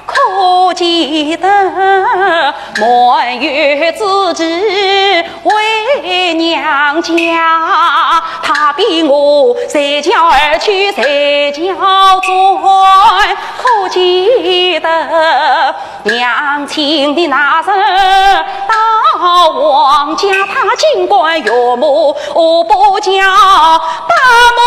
可记得满月之日为娘家，他比我谁家儿去谁家转？可记得娘亲的那日到王家，他尽管岳母不叫大母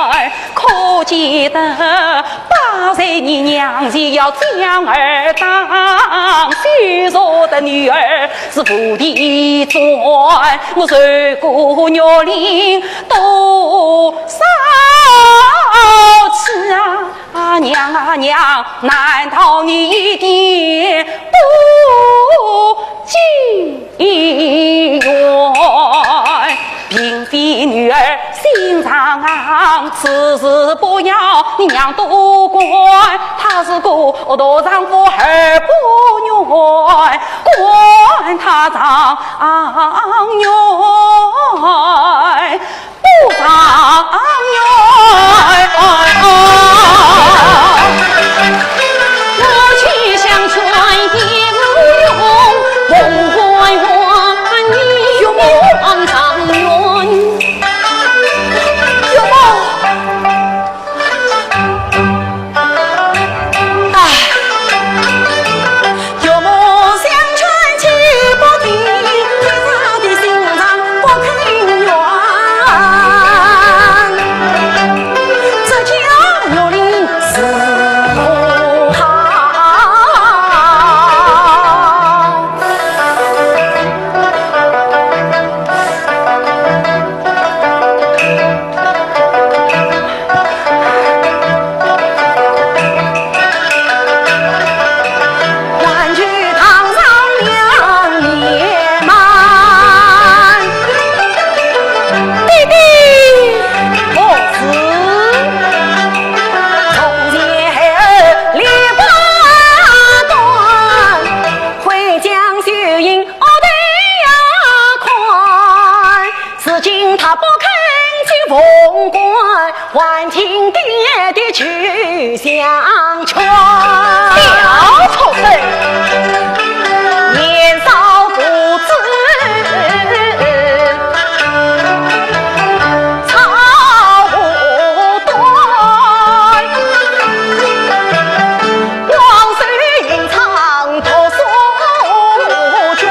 还，可记得8岁你娘亲要将儿当虚弱的女儿是府邸转，我受过虐龄多少次啊！娘啊娘，难道你一点不记怨？并非女儿心肠，此事不要你娘多管，他是个大丈夫儿不怨，管他丈怨不丈怨。我去相劝也无用，红乖我你往上冤。有梦，有梦相劝气不停，他的心肠不肯圆。还听爹的去相劝，小丑子，年少不知草不短，往事吟唱读书卷，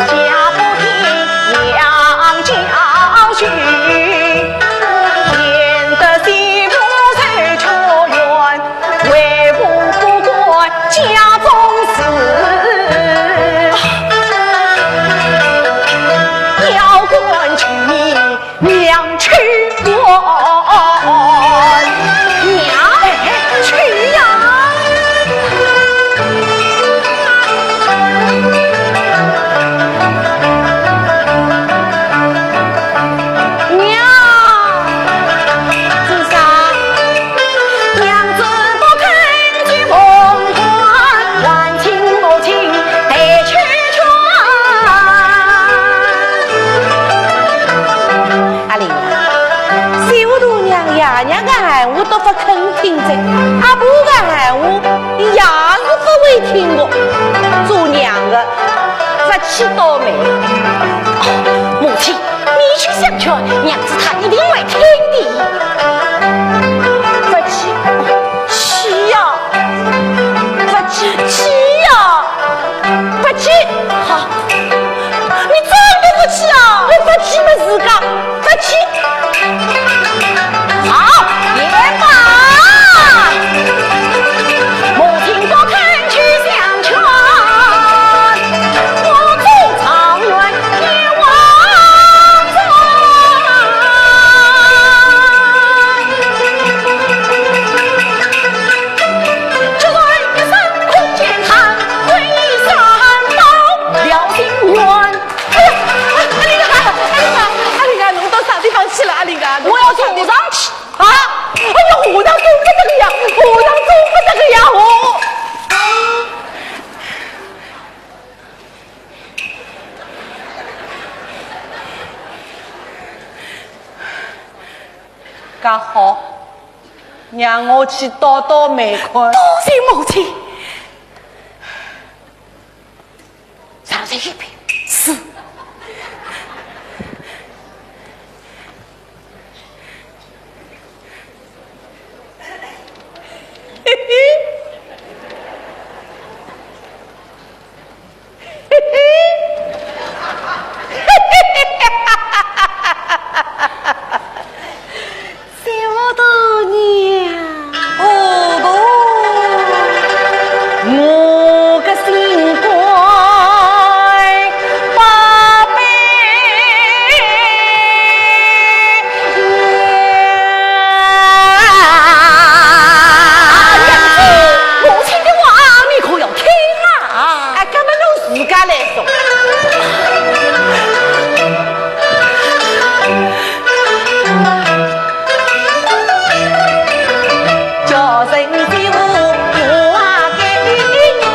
家不听娘教训，免得媳妇受错怨，为父不管家中事，要管去娘去管，娘去呀！娘，至少娘子不肯去凤凰，还请母亲得去劝。阿玲，媳妇大娘爷娘的闲话都不肯听着，阿婆的闲话也是不会听的。做娘的不气倒霉。母亲，你去相劝，娘子她一定会听的。不气，气呀！不气，气呀！不气，好，你真的不气啊？我不气么自家不气。好，也罢。母亲不肯去相劝，我做长远也枉哉。这人一生空见叹，回忆三刀了心愿。哎呀，阿玲啊，阿玲啊，弄到啥地方去了？阿玲啊，我要坐上去啊！哎呀，我当做不得个呀，我当做不得个呀，我。刚好，让我去倒倒霉困。多谢母亲。上在一边是。嘿嘿，嘿嘿，小大娘，我个心乖宝贝母亲的话你可要听啊！哎，根本用自家来说。叫声媳妇我给我，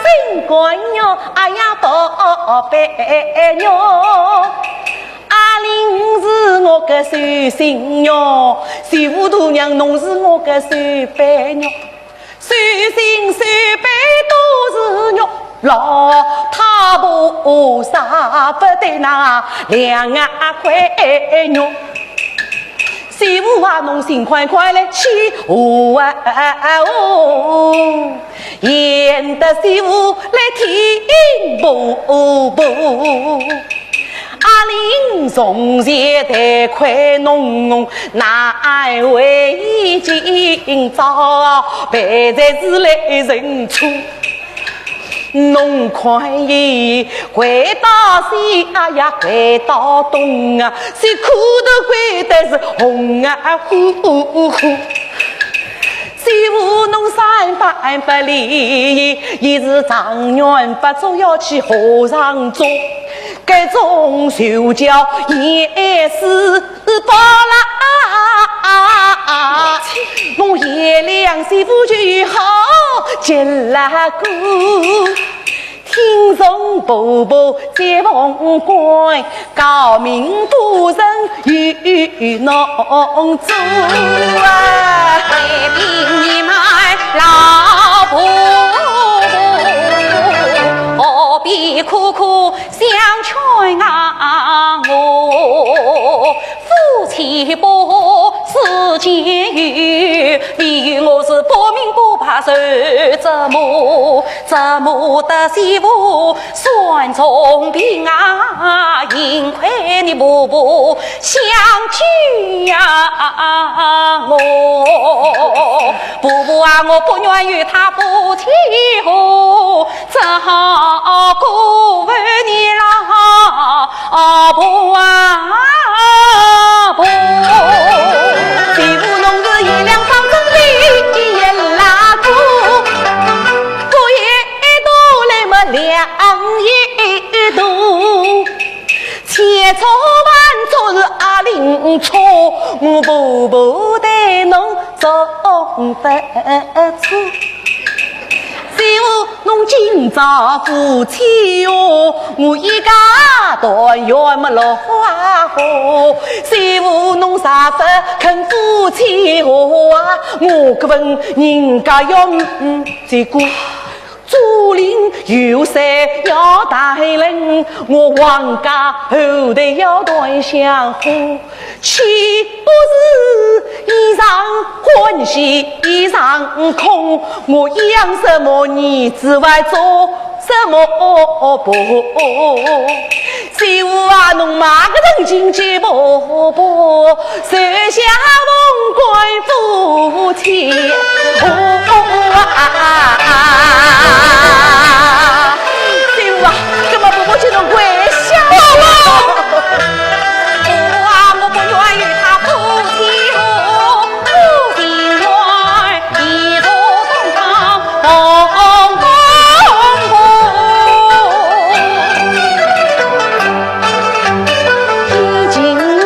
心肝肉哎呀宝贝肉，阿玲是我个手心肉，媳妇大娘侬是我个手背肉，手心手背都是肉，老太婆舍不得那两块肉。媳妇啊，侬心快快来去哦哦，演得媳妇来听不不。阿玲从前得块浓浓，哪位今朝别在此来认错？侬看伊回到西啊呀，回到东啊，谁苦头归的是红啊呼呼呼。媳妇侬三番不离，一是状元不做要去和尚做，该种受教也是不啦。我爷俩媳妇就好结了个。听从婆婆在凤关，高明不人农做啊，为兵你买老婆，何必苦苦相劝啊我？夫妻不是监狱，你我是不明不怕受折磨，折磨的媳妇算重病啊，幸亏你婆婆相聚呀我，婆婆啊我不愿与他夫妻和，只好过问你老婆啊婆，媳妇侬是一两方中的一拉姑，不一度来么两一度，千错万错是阿玲错，我婆婆对侬总不错。媳妇，侬今朝夫妻哟，我一家团圆么落花好。媳妇，侬啥不肯夫妻和啊？我可问人家要这个。竹林有山要带领，我王家后代要断香火，岂不是衣裳欢喜衣裳空？我养什么儿子外做什么婆？媳妇啊，侬马个人经济婆婆，手下凤冠夫妻媳妇啊，怎么婆婆这种跪下我啊，我不愿与他夫妻和，夫妻愿一同同堂同公一进院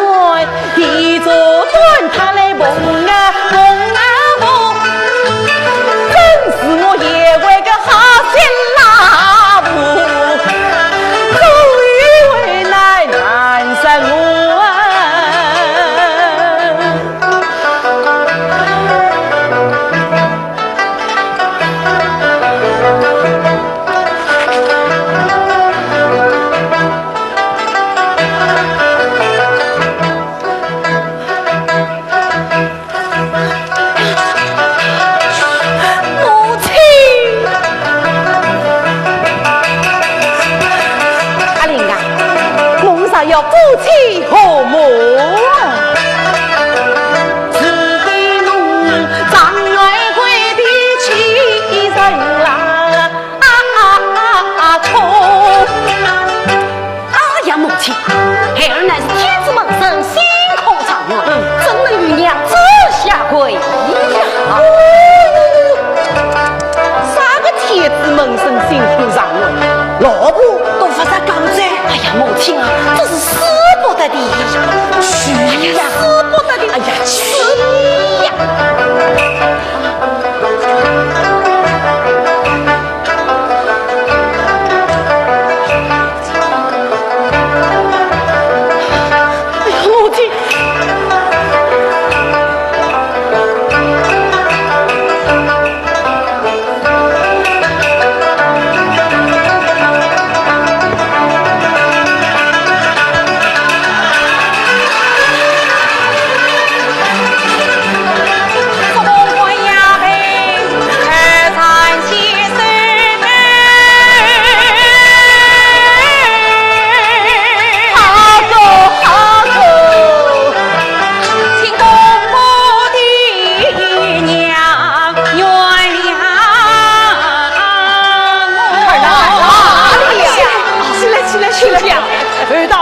一座端他来蹦啊蹦啊蹦，真是我也为个好心啦婆，终于为难难生我啊。母亲，阿玲啊，梦上要夫妻和睦，只给侬张元贵的妻人啦冲。哎呀，母亲，孩儿乃是天子门生，心口长远，怎能与娘子下跪呀？啥个天子门生辛苦上了，老婆都发啥讲哉？哎呀，母亲啊，这是死不得的，去呀，死不得的，哎呀，去呀！哎呀，母亲。去了，回到